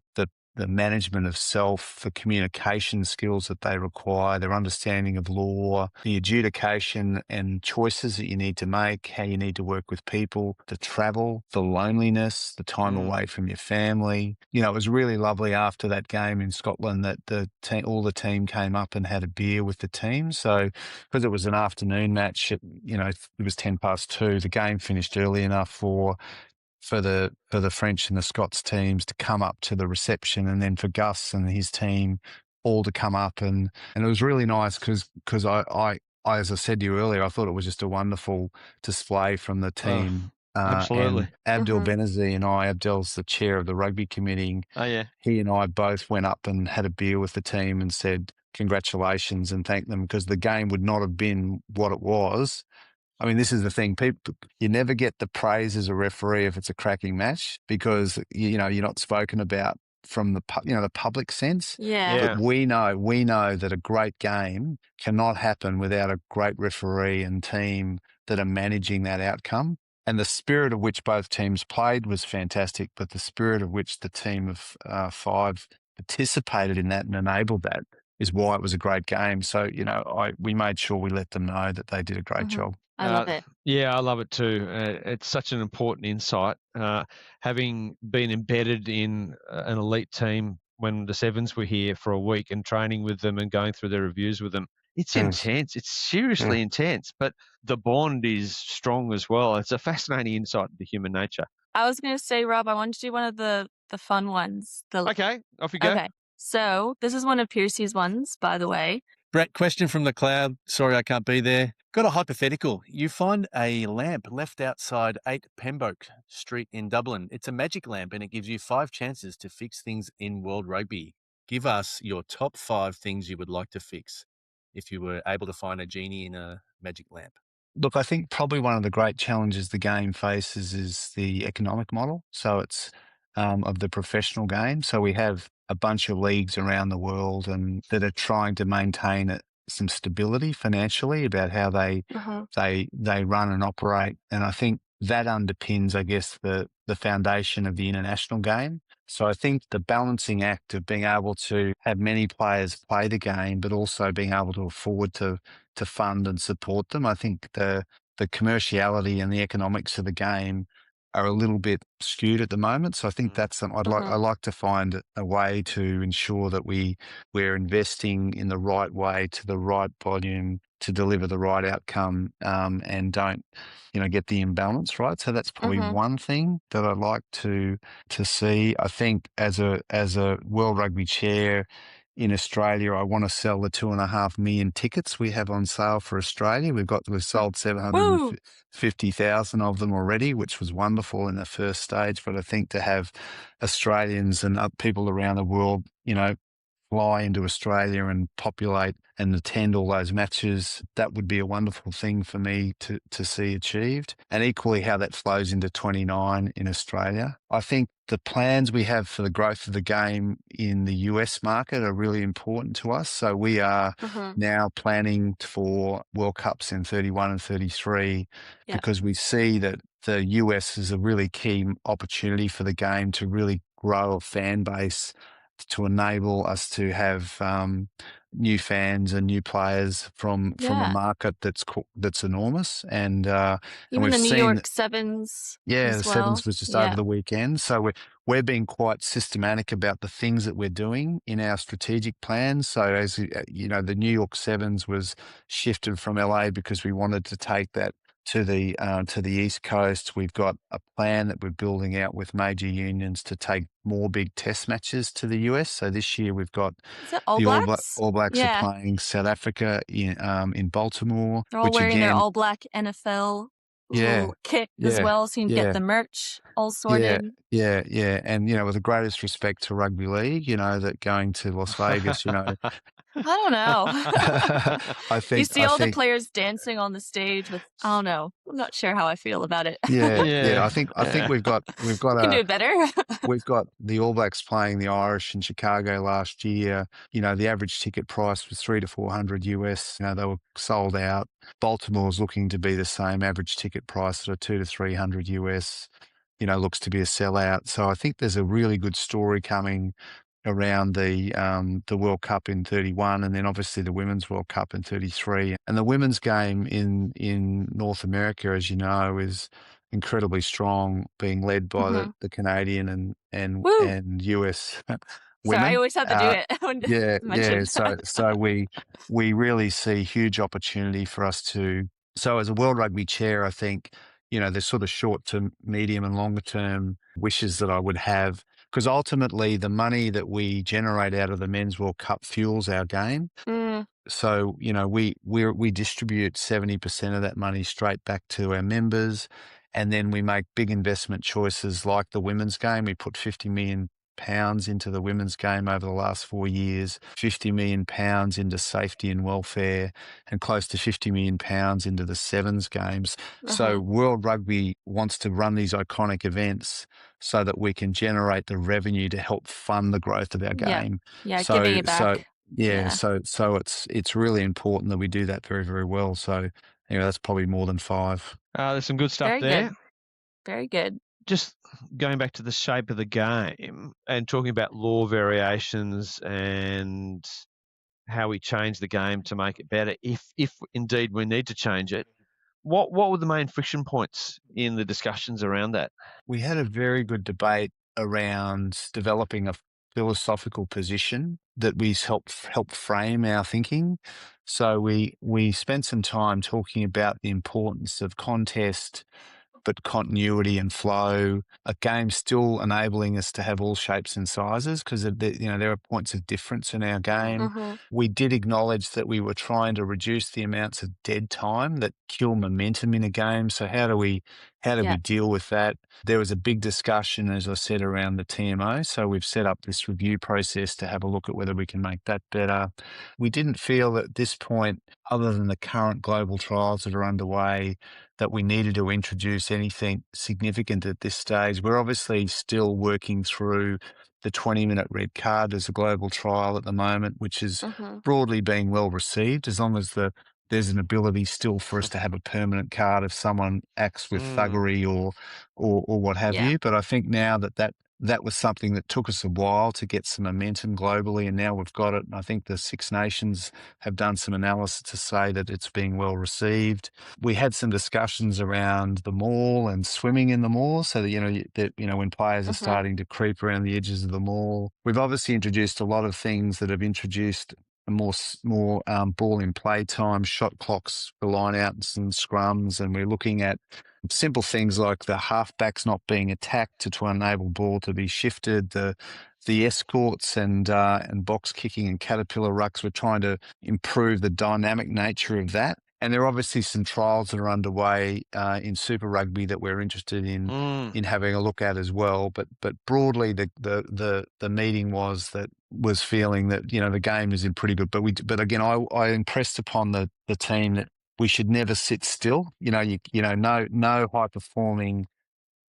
the management of self, the communication skills that they require, their understanding of law, the adjudication and choices that you need to make, how you need to work with people, the travel, the loneliness, the time away from your family. It was really lovely after that game in Scotland that all the team came up and had a beer with the team. So because it was an afternoon match, it was 2:10. The game finished early enough for the French and the Scots teams to come up to the reception, and then for Gus and his team all to come up, and it was really nice because I as I said to you earlier, I thought it was just a wonderful display from the team. Absolutely. And Abdel Benazir and Abdel's the chair of the rugby committee. Oh, yeah. He and I both went up and had a beer with the team and said congratulations and thanked them because the game would not have been what it was. I mean, this is the thing. People, you never get the praise as a referee if it's a cracking match because, you're not spoken about from the public sense. Yeah. But we know that a great game cannot happen without a great referee and team that are managing that outcome. And the spirit of which both teams played was fantastic, but the spirit of which the team of 5 participated in that and enabled that is why it was a great game. So, we made sure we let them know that they did a great job. I love it. Yeah, I love it too. It's such an important insight. Having been embedded in an elite team when the Sevens were here for a week and training with them and going through their reviews with them, it's intense. It's seriously intense, but the bond is strong as well. It's a fascinating insight into human nature. I was going to say, Rob, I want to do one of the fun ones. Okay, off you go. Okay. So this is one of Piercy's ones, by the way. Brett, question from the cloud. Sorry, I can't be there. Got a hypothetical. You find a lamp left outside 8 Pembroke Street in Dublin. It's a magic lamp and it gives you 5 chances to fix things in World Rugby. Give us your top 5 things you would like to fix if you were able to find a genie in a magic lamp. Look, I think probably one of the great challenges the game faces is the economic model. So it's of the professional game. So we have a bunch of leagues around the world and that are trying to maintain some stability financially about how they run and operate. And I think that underpins, I guess, the foundation of the international game. So I think the balancing act of being able to have many players play the game, but also being able to afford to fund and support them. I think the commerciality and the economics of the game are a little bit skewed at the moment. So I think that's something I like to find a way to ensure that we're investing in the right way to the right volume to deliver the right outcome, and don't, get the imbalance right. So that's probably one thing that I'd like to see. I think as a World Rugby chair in Australia, I want to sell the 2.5 million tickets we have on sale for Australia. We've sold Woo! 750,000 of them already, which was wonderful in the first stage. But I think to have Australians and people around the world, fly into Australia and populate and attend all those matches, that would be a wonderful thing for me to see achieved. And equally how that flows into 29 in Australia. I think the plans we have for the growth of the game in the US market are really important to us. So we are now planning for World Cups in 31 and 33 because we see that the US is a really key opportunity for the game to really grow a fan base, to enable us to have new fans and new players from a market that's enormous. And even we've the New seen York Sevens. the as well. Sevens was just over the weekend. So we're being quite systematic about the things that we're doing in our strategic plans. So as the New York Sevens was shifted from LA because we wanted to take that to the East Coast. We've got a plan that we're building out with major unions to take more big test matches to the US. So this year we've got Is it All the Blacks? All Blacks are playing South Africa in Baltimore. They're all wearing their All Black NFL little kit as well, so you can get the merch all sorted. Yeah. And, with the greatest respect to rugby league, that going to Las Vegas, I don't know. I think you see the players dancing on the stage with, I don't know. I'm not sure how I feel about it. I think we've got we can do it better. We've got the All Blacks playing the Irish in Chicago last year. The average ticket price was $300 to $400 US. They were sold out. Baltimore's looking to be the same average ticket price at $200 to $300 US. Looks to be a sellout. So I think there's a really good story coming around the World Cup in 31, and then obviously the Women's World Cup in 33. And the women's game in North America, as you know, is incredibly strong, being led by the Canadian and US women. Sorry, I always have to do it. So we really see huge opportunity for us to. So as a World Rugby chair, I think there's sort of short to medium and longer term wishes that I would have. Because ultimately, the money that we generate out of the Men's World Cup fuels our game. So, we distribute 70% of that money straight back to our members, and then we make big investment choices like the women's game. We put £50 million into the women's game over the last 4 years, £50 million into safety and welfare, and close to £50 million into the Sevens games. So World Rugby wants to run these iconic events so that we can generate the revenue to help fund the growth of our game. Giving it back. So it's really important that we do that very, very well. So anyway, that's probably more than 5. There's some good stuff Very there. Good. Very good. Just going back to the shape of the game and talking about law variations and how we change the game to make it better, if indeed we need to change it, what were the main friction points in the discussions around that? We had a very good debate around developing a philosophical position that we helped frame our thinking. So we spent some time talking about the importance of contest, but continuity and flow, a game still enabling us to have all shapes and sizes, because there are points of difference in our game. We did acknowledge that we were trying to reduce the amounts of dead time that kill momentum in a game. So how do we deal with that? There was a big discussion, as I said, around the TMO. So we've set up this review process to have a look at whether we can make that better. We didn't feel at this point, other than the current global trials that are underway, that we needed to introduce anything significant at this stage. We're obviously still working through the 20-minute red card as a global trial at the moment, which is broadly being well received, as long as there's an ability still for us to have a permanent card if someone acts with thuggery or what have you. But I think now that that was something that took us a while to get some momentum globally, and now we've got it. And I think the Six Nations have done some analysis to say that it's being well received. We had some discussions around the maul and swimming in the maul, so that when players are starting to creep around the edges of the maul. We've obviously introduced a lot of things that have introduced more ball in play time, shot clocks for lineouts and scrums, and we're looking at simple things like the halfbacks not being attacked to enable ball to be shifted, the escorts and box kicking and caterpillar rucks. We're trying to improve the dynamic nature of that. And there are obviously some trials that are underway in Super Rugby that we're interested in having a look at as well. But broadly, the meeting was feeling that the game is in pretty good. But again, I impressed upon the team that we should never sit still. No high performing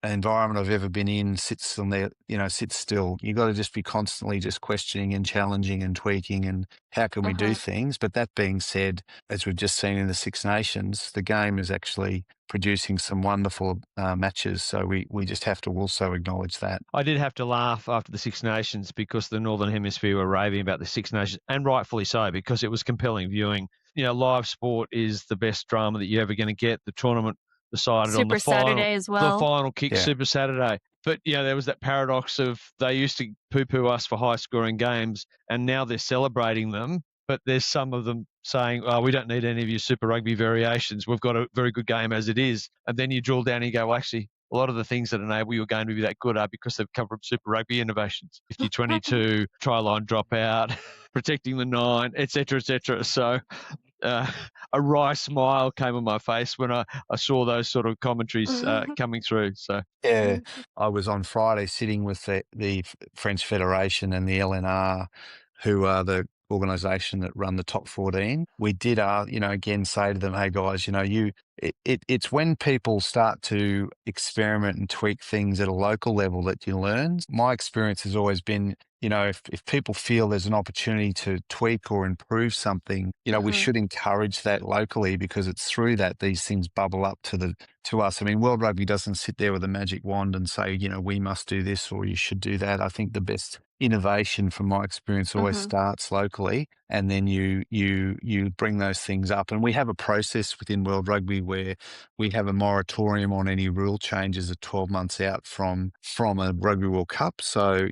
environment I've ever been in sits still. You got to just be constantly just questioning and challenging and tweaking and how can we do things. But that being said, as we've just seen in the Six Nations, the game is actually producing some wonderful matches. So we just have to also acknowledge that. I did have to laugh after the Six Nations because the Northern Hemisphere were raving about the Six Nations, and rightfully so, because it was compelling viewing. Live sport is the best drama that you're ever going to get. The tournament decided on the Saturday as well. The final kick, Super Saturday. But, there was that paradox of they used to poo-poo us for high-scoring games, and now they're celebrating them. But there's some of them saying, we don't need any of your Super Rugby variations. We've got a very good game as it is. And then you drill down and you go, well, actually, a lot of the things that enable your game to be that good are because they've come from Super Rugby innovations. 50-22, try line dropout, protecting the 9, et cetera, et cetera. So a wry smile came on my face when I saw those sort of commentaries coming through. So yeah, I was on Friday sitting with the French Federation and the LNR, who are the organisation that run the top 14. We did, again, say to them, hey guys, it's when people start to experiment and tweak things at a local level that you learn. My experience has always been, if people feel there's an opportunity to tweak or improve something, we should encourage that locally, because it's through that these things bubble up to us. I mean, World Rugby doesn't sit there with a magic wand and say, we must do this or you should do that. I think the best innovation, from my experience, always starts locally, and then you bring those things up. And we have a process within World Rugby where we have a moratorium on any rule changes at 12 months out from a Rugby World Cup. So,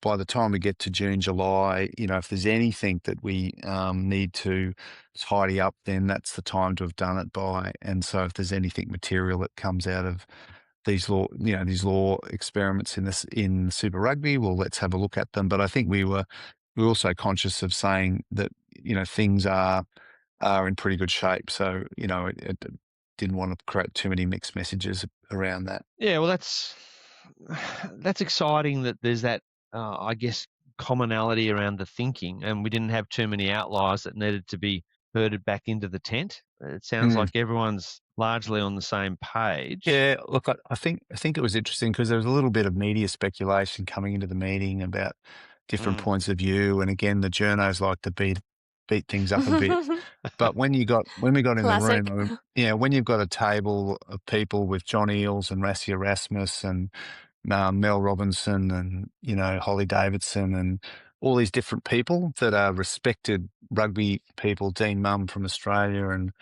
by the time we get to June, July, if there's anything that we need to tidy up, then that's the time to have done it by. And so if there's anything material that comes out of these law experiments in Super Rugby, well, let's have a look at them. But I think we're also conscious of saying that, things are in pretty good shape. So, it didn't want to create too many mixed messages around that. Yeah, well, that's exciting that there's that, I guess, commonality around the thinking, and we didn't have too many outliers that needed to be herded back into the tent. It sounds like everyone's largely on the same page. Yeah, look, I think it was interesting because there was a little bit of media speculation coming into the meeting about different points of view, and again, the journos like to beat things up a bit. But when we got in Classic. the room, when you've got a table of people with John Eales and Rassie Erasmus and Mel Robinson and Hollie Davidson and all these different people that are respected rugby people, Dean Mumm from Australia, and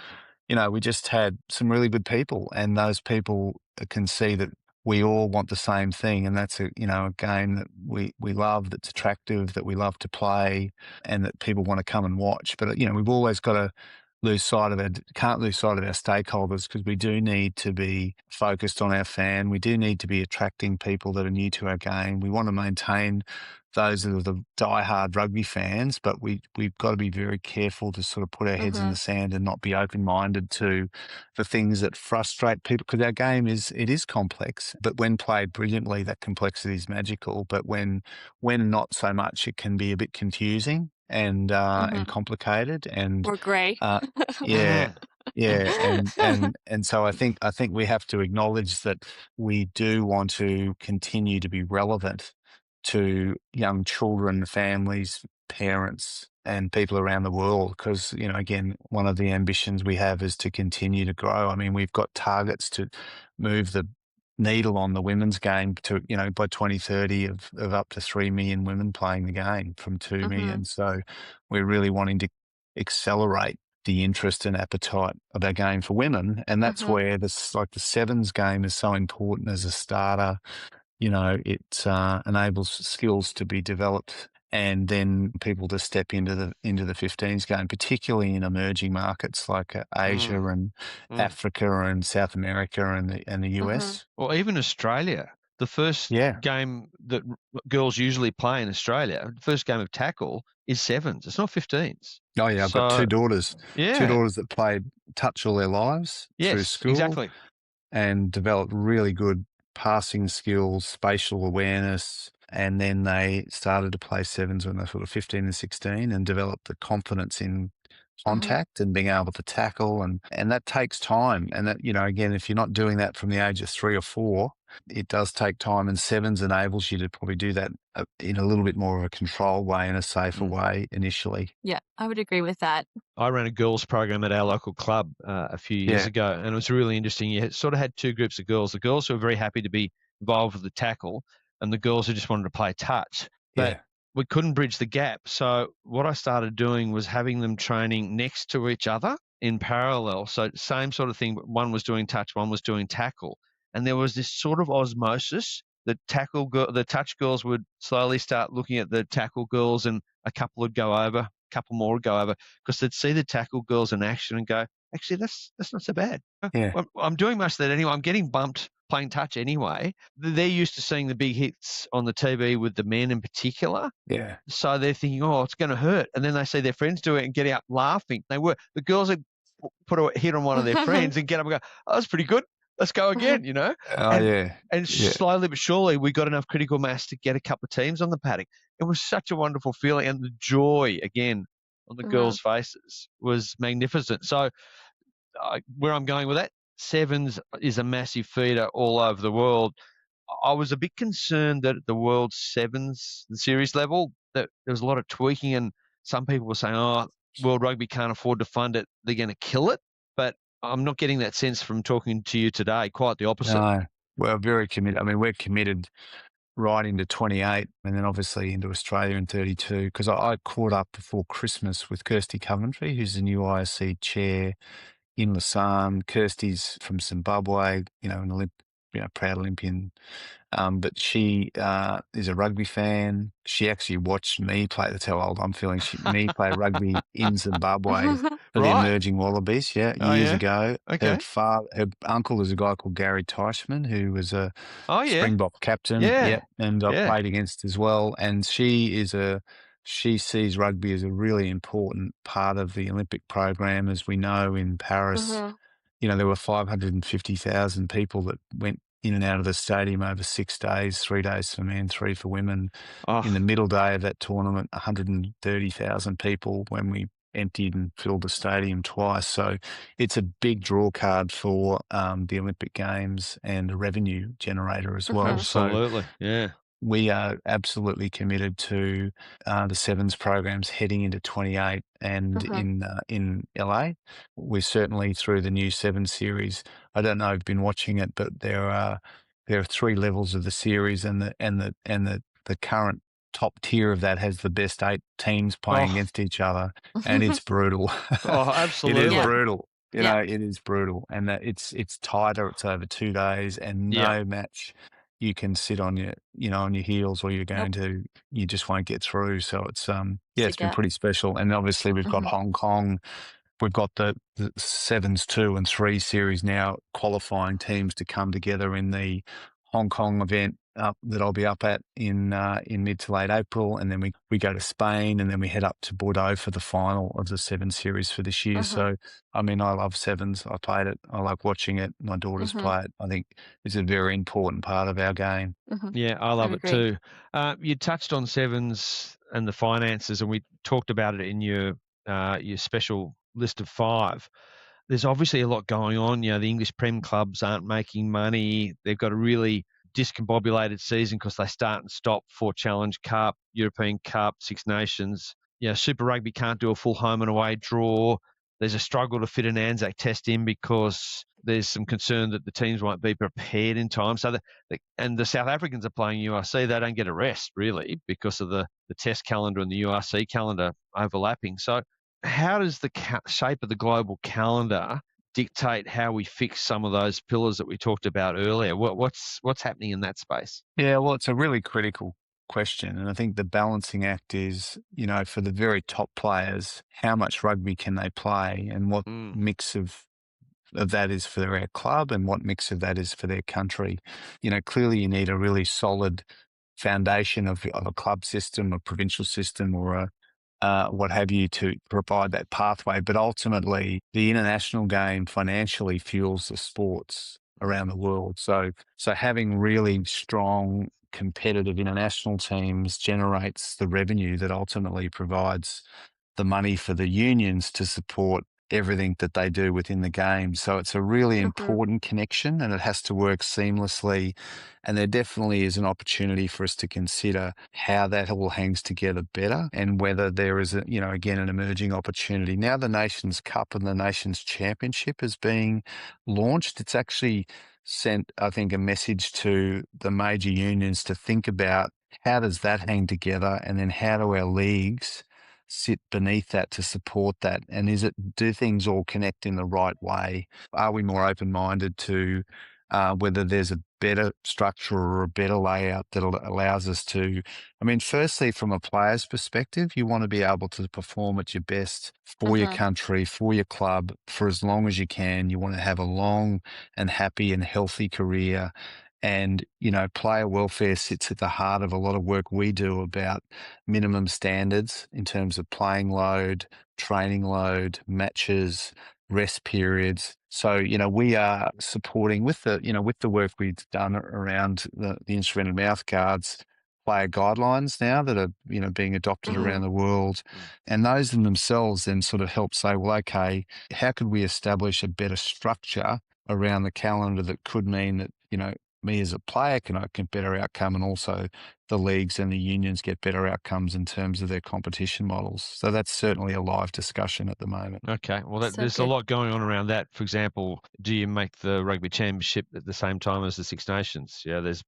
we just had some really good people, and those people can see that we all want the same thing, and that's a game that we love, that's attractive, that we love to play, and that people want to come and watch. But we've always got to can't lose sight of our stakeholders, because we do need to be focused on our fan. We do need to be attracting people that are new to our game. We want to maintain those that are the diehard rugby fans, but we've got to be very careful to sort of put our heads in the sand and not be open-minded to the things that frustrate people, because our game is complex, but when played brilliantly, that complexity is magical. But when not so much, it can be a bit confusing and complicated or grey. Yeah. And so I think we have to acknowledge that we do want to continue to be relevant to young children, families, parents, and people around the world, because again, one of the ambitions we have is to continue to grow. I mean, we've got targets to move the needle on the women's game to, by 2030 of up to 3 million women playing the game from 2 million. So we're really wanting to accelerate the interest and appetite of our game for women. And that's where the sevens game is so important as a starter. It enables skills to be developed and then people to step into the 15s game, particularly in emerging markets like Asia and Africa and South America and the US. Or even Australia. The first game that girls usually play in Australia, the first game of tackle, is sevens. It's not 15s. Oh, yeah, I've got two daughters. Yeah. 2 daughters that played touch all their lives through school. Exactly. And developed really good passing skills, spatial awareness, and then they started to play sevens when they were sort of 15 and 16 and developed the confidence in contact and being able to tackle, and that takes time. And that, again, if you're not doing that from the age of 3 or 4, it does take time, and sevens enables you to probably do that in a little bit more of a controlled way and a safer way initially. Yeah, I would agree with that. I ran a girls program at our local club a few years ago, and it was really interesting. You sort of had 2 groups of girls: the girls who were very happy to be involved with the tackle, and the girls who just wanted to play touch. But we couldn't bridge the gap. So what I started doing was having them training next to each other in parallel. So same sort of thing, but one was doing touch, one was doing tackle. And there was this sort of osmosis. The touch girls would slowly start looking at the tackle girls, and a couple would go over, a couple more would go over, because they'd see the tackle girls in action and go, actually, that's not so bad. Yeah. I'm doing much of that anyway. I'm getting bumped playing touch anyway. They're used to seeing the big hits on the TV with the men in particular. Yeah. So they're thinking, oh, it's going to hurt. And then they see their friends do it and get out laughing. The girls would put a hit on one of their friends and get up and go, oh, that's pretty good. Let's go again, And slowly but surely, we got enough critical mass to get a couple of teams on the paddock. It was such a wonderful feeling, and the joy, again, on the girls' faces was magnificent. So where I'm going with that, sevens is a massive feeder all over the world. I was a bit concerned that at the World Sevens, the series level, that there was a lot of tweaking, and some people were saying, oh, World Rugby can't afford to fund it. They're going to kill it. But I'm not getting that sense from talking to you today. Quite the opposite. No, we're very committed. I mean, we're committed right into 28 and then obviously into Australia in 32, because I caught up before Christmas with Kirsty Coventry, who's the new ISC chair in Lausanne. Kirsty's from Zimbabwe, an proud Olympian. But she is a rugby fan. She actually watched me play. That's how old I'm feeling. Me play rugby in Zimbabwe for the emerging Wallabies, years ago. Okay. Her uncle is a guy called Gary Teichman, who was a Springbok captain. And I've played against as well. And she sees rugby as a really important part of the Olympic program. As we know, in Paris, there were 550,000 people that went in and out of the stadium over 6 days, 3 days for men, 3 for women. In the middle day of that tournament, 130,000 people when we emptied and filled the stadium twice. So it's a big draw card for the Olympic Games and a revenue generator as well. Absolutely, We are absolutely committed to the sevens programs heading into 28 and in LA. We're certainly through the new 7 series. I don't know if you've been watching it, but there are 3 levels of the series, and the current top tier of that has the best 8 teams playing against each other, and it's brutal. Oh, absolutely. It is brutal. It is brutal, and that it's tighter. It's over 2 days, and no match you can sit on your heels, or you just won't get through. So it's it's been pretty special. And obviously we've got Hong Kong, we've got the sevens 2 and 3 series now qualifying teams to come together in the Hong Kong event that I'll be up at in mid to late April, and then we go to Spain, and then we head up to Bordeaux for the final of the 7 series for this year. So, I mean, I love sevens. I played it. I like watching it. My daughters play it. I think it's a very important part of our game. Yeah, I love it too. You touched on sevens and the finances, and we talked about it in your special list of 5. There's obviously a lot going on. The English Prem clubs aren't making money. They've got a really discombobulated season because they start and stop for Challenge Cup, European Cup, Six Nations. Super Rugby can't do a full home and away draw. there's a struggle to fit an Anzac Test in because there's some concern that the teams won't be prepared in time. So and the South Africans are playing URC. They don't get a rest, really, because of the Test calendar and the URC calendar overlapping. So how does the shape of the global calendar dictate how we fix some of those pillars that we talked about earlier? What's happening in that space? Yeah, well, it's a really critical question. And I think the balancing act is, for the very top players, how much rugby can they play and what mix of that is for their club and what mix of that is for their country. Clearly you need a really solid foundation of a club system, a provincial system, or what have you to provide that pathway. But ultimately, the international game financially fuels the sports around the world. So having really strong competitive international teams generates the revenue that ultimately provides the money for the unions to support everything that they do within the game. So it's a really important connection and it has to work seamlessly. And there definitely is an opportunity for us to consider how that all hangs together better and whether there is, again, an emerging opportunity. Now the Nations Cup and the Nations Championship is being launched. It's actually sent, I think, a message to the major unions to think about how does that hang together and then how do our leagues sit beneath that to support that? And do things all connect in the right way? Are we more open-minded to whether there's a better structure or a better layout that allows us to, firstly, from a player's perspective, you want to be able to perform at your best for your country, for your club, for as long as you can. You want to have a long and happy and healthy career. And, player welfare sits at the heart of a lot of work we do about minimum standards in terms of playing load, training load, matches, rest periods. So, we are supporting with the work we've done around the instrumented mouth guards, player guidelines now that are, being adopted around the world. And those in themselves then sort of help say, well, okay, how could we establish a better structure around the calendar that could mean that, me as a player can get better outcome and also the leagues and the unions get better outcomes in terms of their competition models. So that's certainly a live discussion at the moment. Okay. Well, there's a lot going on around that. For example, do you make the Rugby Championship at the same time as the Six Nations? Yeah, there's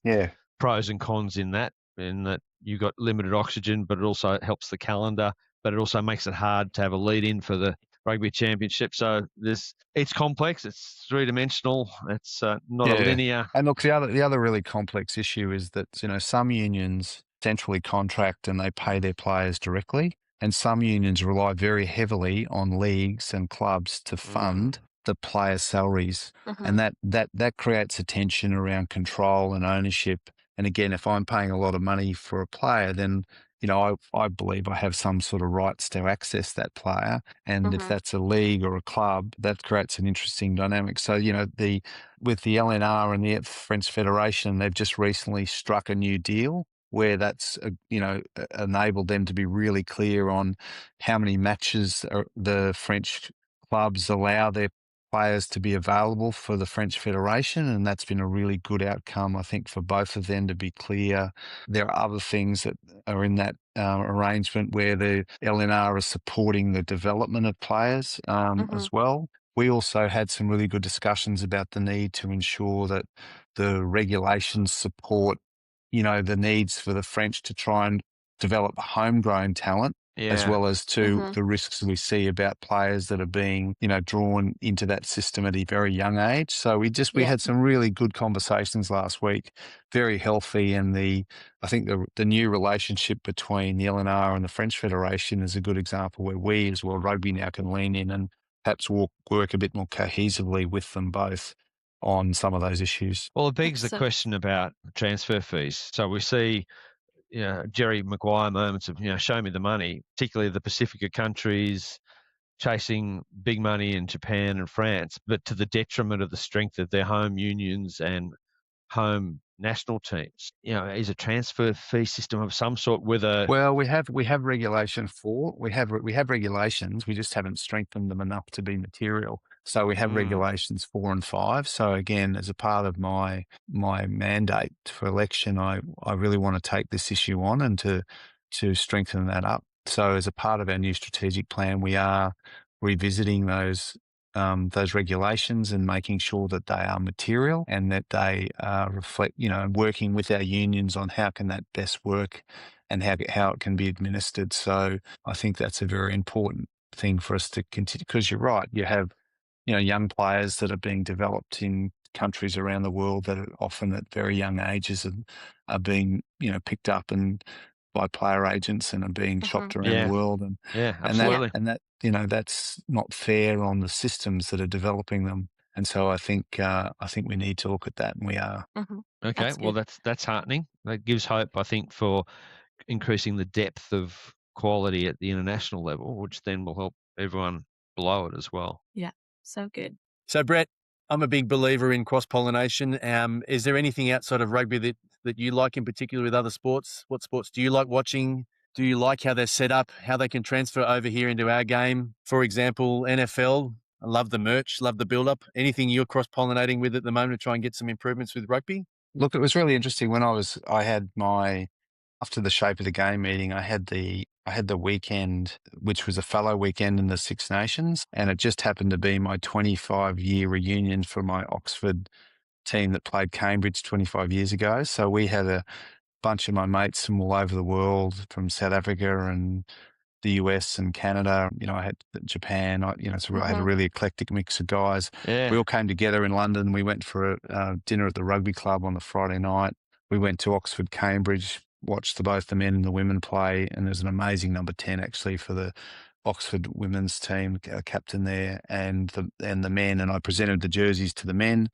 pros and cons in that you've got limited oxygen, but it also helps the calendar, but it also makes it hard to have a lead in for the Rugby Championship. So it's complex, it's three-dimensional, it's not a linear. And look, the other really complex issue is that, some unions centrally contract and they pay their players directly, and some unions rely very heavily on leagues and clubs to fund the player salaries. And that creates a tension around control and ownership. And again, if I'm paying a lot of money for a player, then I believe I have some sort of rights to access that player. And if that's a league or a club, that creates an interesting dynamic. So, with the LNR and the French Federation, they've just recently struck a new deal where that's, enabled them to be really clear on how many matches the French clubs allow their players to be available for the French Federation, and that's been a really good outcome, I think, for both of them to be clear. There are other things that are in that arrangement where the LNR is supporting the development of players as well. We also had some really good discussions about the need to ensure that the regulations support, the needs for the French to try and develop homegrown talent, as well as to the risks we see about players that are being, drawn into that system at a very young age. So we had some really good conversations last week, very healthy. And I think the new relationship between the LNR and the French Federation is a good example where we as World Rugby now can lean in and perhaps work a bit more cohesively with them both on some of those issues. Well, it begs the question about transfer fees. So we see Jerry Maguire moments of, show me the money, particularly the Pacifica countries chasing big money in Japan and France, but to the detriment of the strength of their home unions and home national teams. Is a transfer fee system of some sort with a... Well, we have regulation we have regulations. We just haven't strengthened them enough to be material. So we have regulations 4 and 5. So again, as a part of my mandate for election, I really want to take this issue on and to strengthen that up. So as a part of our new strategic plan, we are revisiting those regulations and making sure that they are material and that they reflect, working with our unions on how can that best work and how it can be administered. So I think that's a very important thing for us to continue, because you're right, you have, young players that are being developed in countries around the world that are often at very young ages and are being, picked up and by player agents and are being shopped around the Yeah. world. Yeah, And that, absolutely. and that, that's not fair on the systems that are developing them. And so I think we need to look at that, and we are. Okay, well, that's heartening. That gives hope, I think, for increasing the depth of quality at the international level, which then will help everyone below it as well. Yeah, so good. So, Brett, I'm a big believer in cross-pollination. Is there anything outside of rugby that you like in particular with other sports? What sports do you like watching? Do you like how they're set up, how they can transfer over here into our game? For example, NFL, I love the merch, love the build-up. Anything you're cross-pollinating with at the moment to try and get some improvements with rugby? Look, it was really interesting when I had my, after the Shape of the Game meeting, I had the weekend, which was a fellow weekend in the Six Nations, and it just happened to be my 25-year reunion for my Oxford team that played Cambridge 25 years ago. So we had a bunch of my mates from all over the world, from South Africa and the US and Canada. I had Japan. So I had a really eclectic mix of guys. Yeah. We all came together in London. We went for a dinner at the rugby club on the Friday night. We went to Oxford, Cambridge, watched both the men and the women play, and there's an amazing number 10 actually for the Oxford women's team, captain there, and the men. And I presented the jerseys to the men,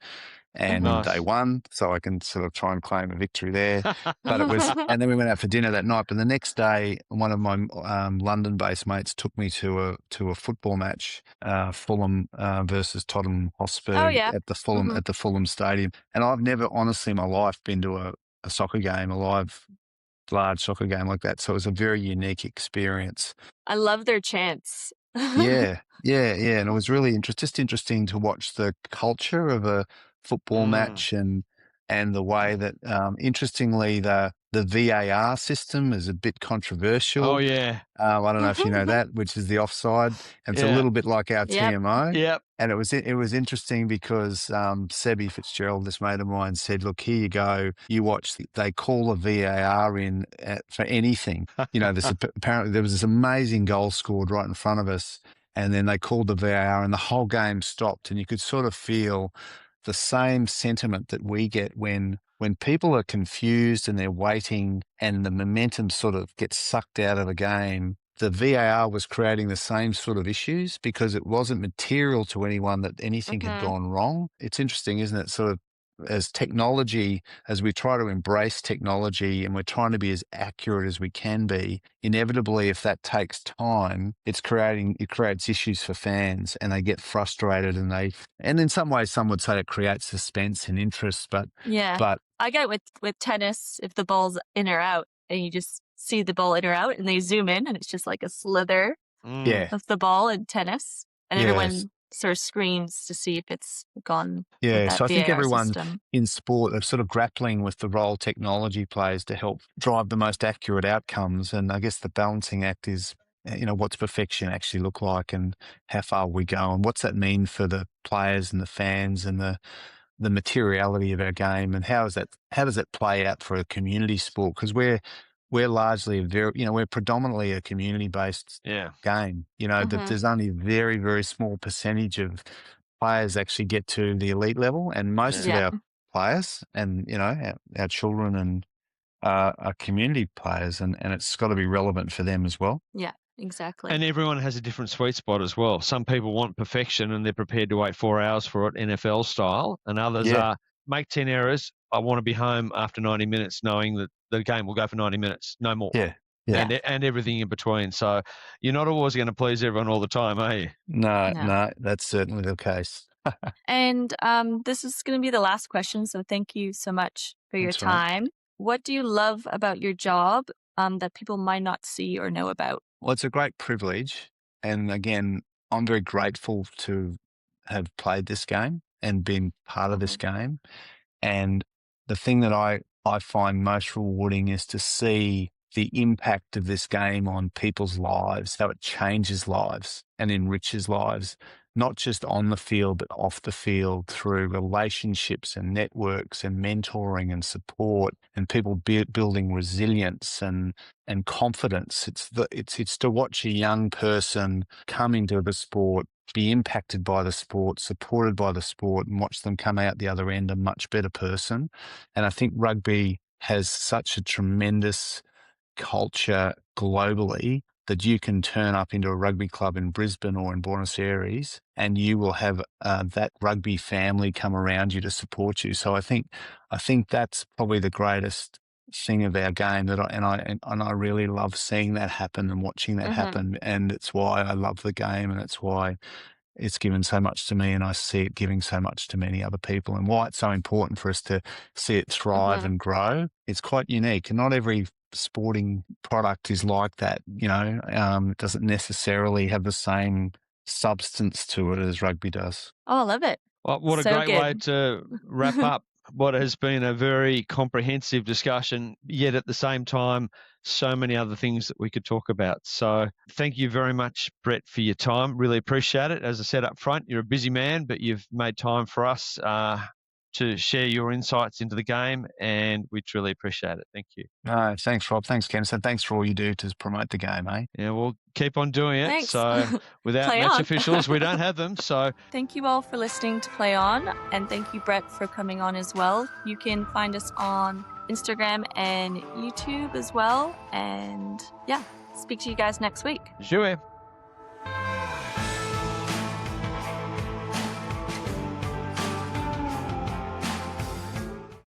and Nice. they won, so I can sort of try and claim a victory there. But it was, and then we went out for dinner that night. But the next day, one of my London-based mates took me to a football match, Fulham versus Tottenham Hotspur at the Fulham Stadium. And I've never, honestly, in my life, been to a soccer game, large soccer game like that. So it was a very unique experience. I love their chants. Yeah. And it was really interesting to watch the culture of a football match and the way that, interestingly, the VAR system is a bit controversial. Oh, yeah. I don't know if you know that, which is the offside. And it's a little bit like our TMO. Yep. And it was interesting because Sebi Fitzgerald, this mate of mine, said, "Look, here you go. You watch. They call a VAR in for anything. Apparently there was this amazing goal scored right in front of us, and then they called the VAR, and the whole game stopped. And you could sort of feel the same sentiment that we get when people are confused and they're waiting, and the momentum sort of gets sucked out of a game." The VAR was creating the same sort of issues because it wasn't material to anyone that anything had gone wrong. It's interesting, isn't it? Sort of as technology, as we try to embrace technology and we're trying to be as accurate as we can be, inevitably, if that takes time, it creates issues for fans, and they get frustrated, and in some ways, some would say it creates suspense and interest, but I get it with tennis, if the ball's in or out and you just see the ball in or out and they zoom in and it's just like a slither of the ball in tennis, and everyone sort of screams to see if it's gone. Yeah, so I think VAR everyone system. in sport are sort of grappling with the role technology plays to help drive the most accurate outcomes. And I guess the balancing act is, what's perfection actually look like, and how far we go, and what's that mean for the players and the fans and the materiality of our game, and how does that play out for a community sport? Because we're largely we're predominantly a community-based game. There's only a very, very small percentage of players actually get to the elite level, and most of our players and, our children and are community players, and it's got to be relevant for them as well. Yeah, exactly. And everyone has a different sweet spot as well. Some people want perfection and they're prepared to wait 4 hours for it, NFL style, and others are, make 10 errors. I want to be home after 90 minutes knowing that the game will go for 90 minutes, no more. Yeah. And everything in between. So you're not always going to please everyone all the time, are you? No, that's certainly the case. And this is going to be the last question, so thank you so much for your time. Right. What do you love about your job that people might not see or know about? Well, it's a great privilege. And again, I'm very grateful to have played this game and been part of this game. And the thing that I find most rewarding is to see the impact of this game on people's lives, how it changes lives and enriches lives, not just on the field, but off the field through relationships and networks and mentoring and support and people building resilience and confidence. It's to watch a young person come into the sport, be impacted by the sport, supported by the sport, and watch them come out the other end a much better person. And I think rugby has such a tremendous culture globally that you can turn up into a rugby club in Brisbane or in Buenos Aires and you will have that rugby family come around you to support you. So I think that's probably the greatest thing of our game that I really love seeing that happen and watching that happen. And it's why I love the game, and it's why it's given so much to me, and I see it giving so much to many other people, and why it's so important for us to see it thrive and grow. It's quite unique, and not every sporting product is like that. It doesn't necessarily have the same substance to it as rugby does. Oh, I love it. Well, what So a great good. way to wrap up what has been a very comprehensive discussion, yet at the same time, so many other things that we could talk about. So thank you very much, Brett, for your time. Really appreciate it. As I said up front, you're a busy man, but you've made time for us to share your insights into the game, and we truly appreciate it. Thank you. No, thanks, Rob. Thanks, Ken. So thanks for all you do to promote the game, eh? Yeah, we'll keep on doing it. Thanks. So without Play match on. officials, we don't have them. So thank you all for listening to Play On, and thank you, Brett, for coming on as well. You can find us on Instagram and YouTube as well. And yeah, speak to you guys next week. Jouer.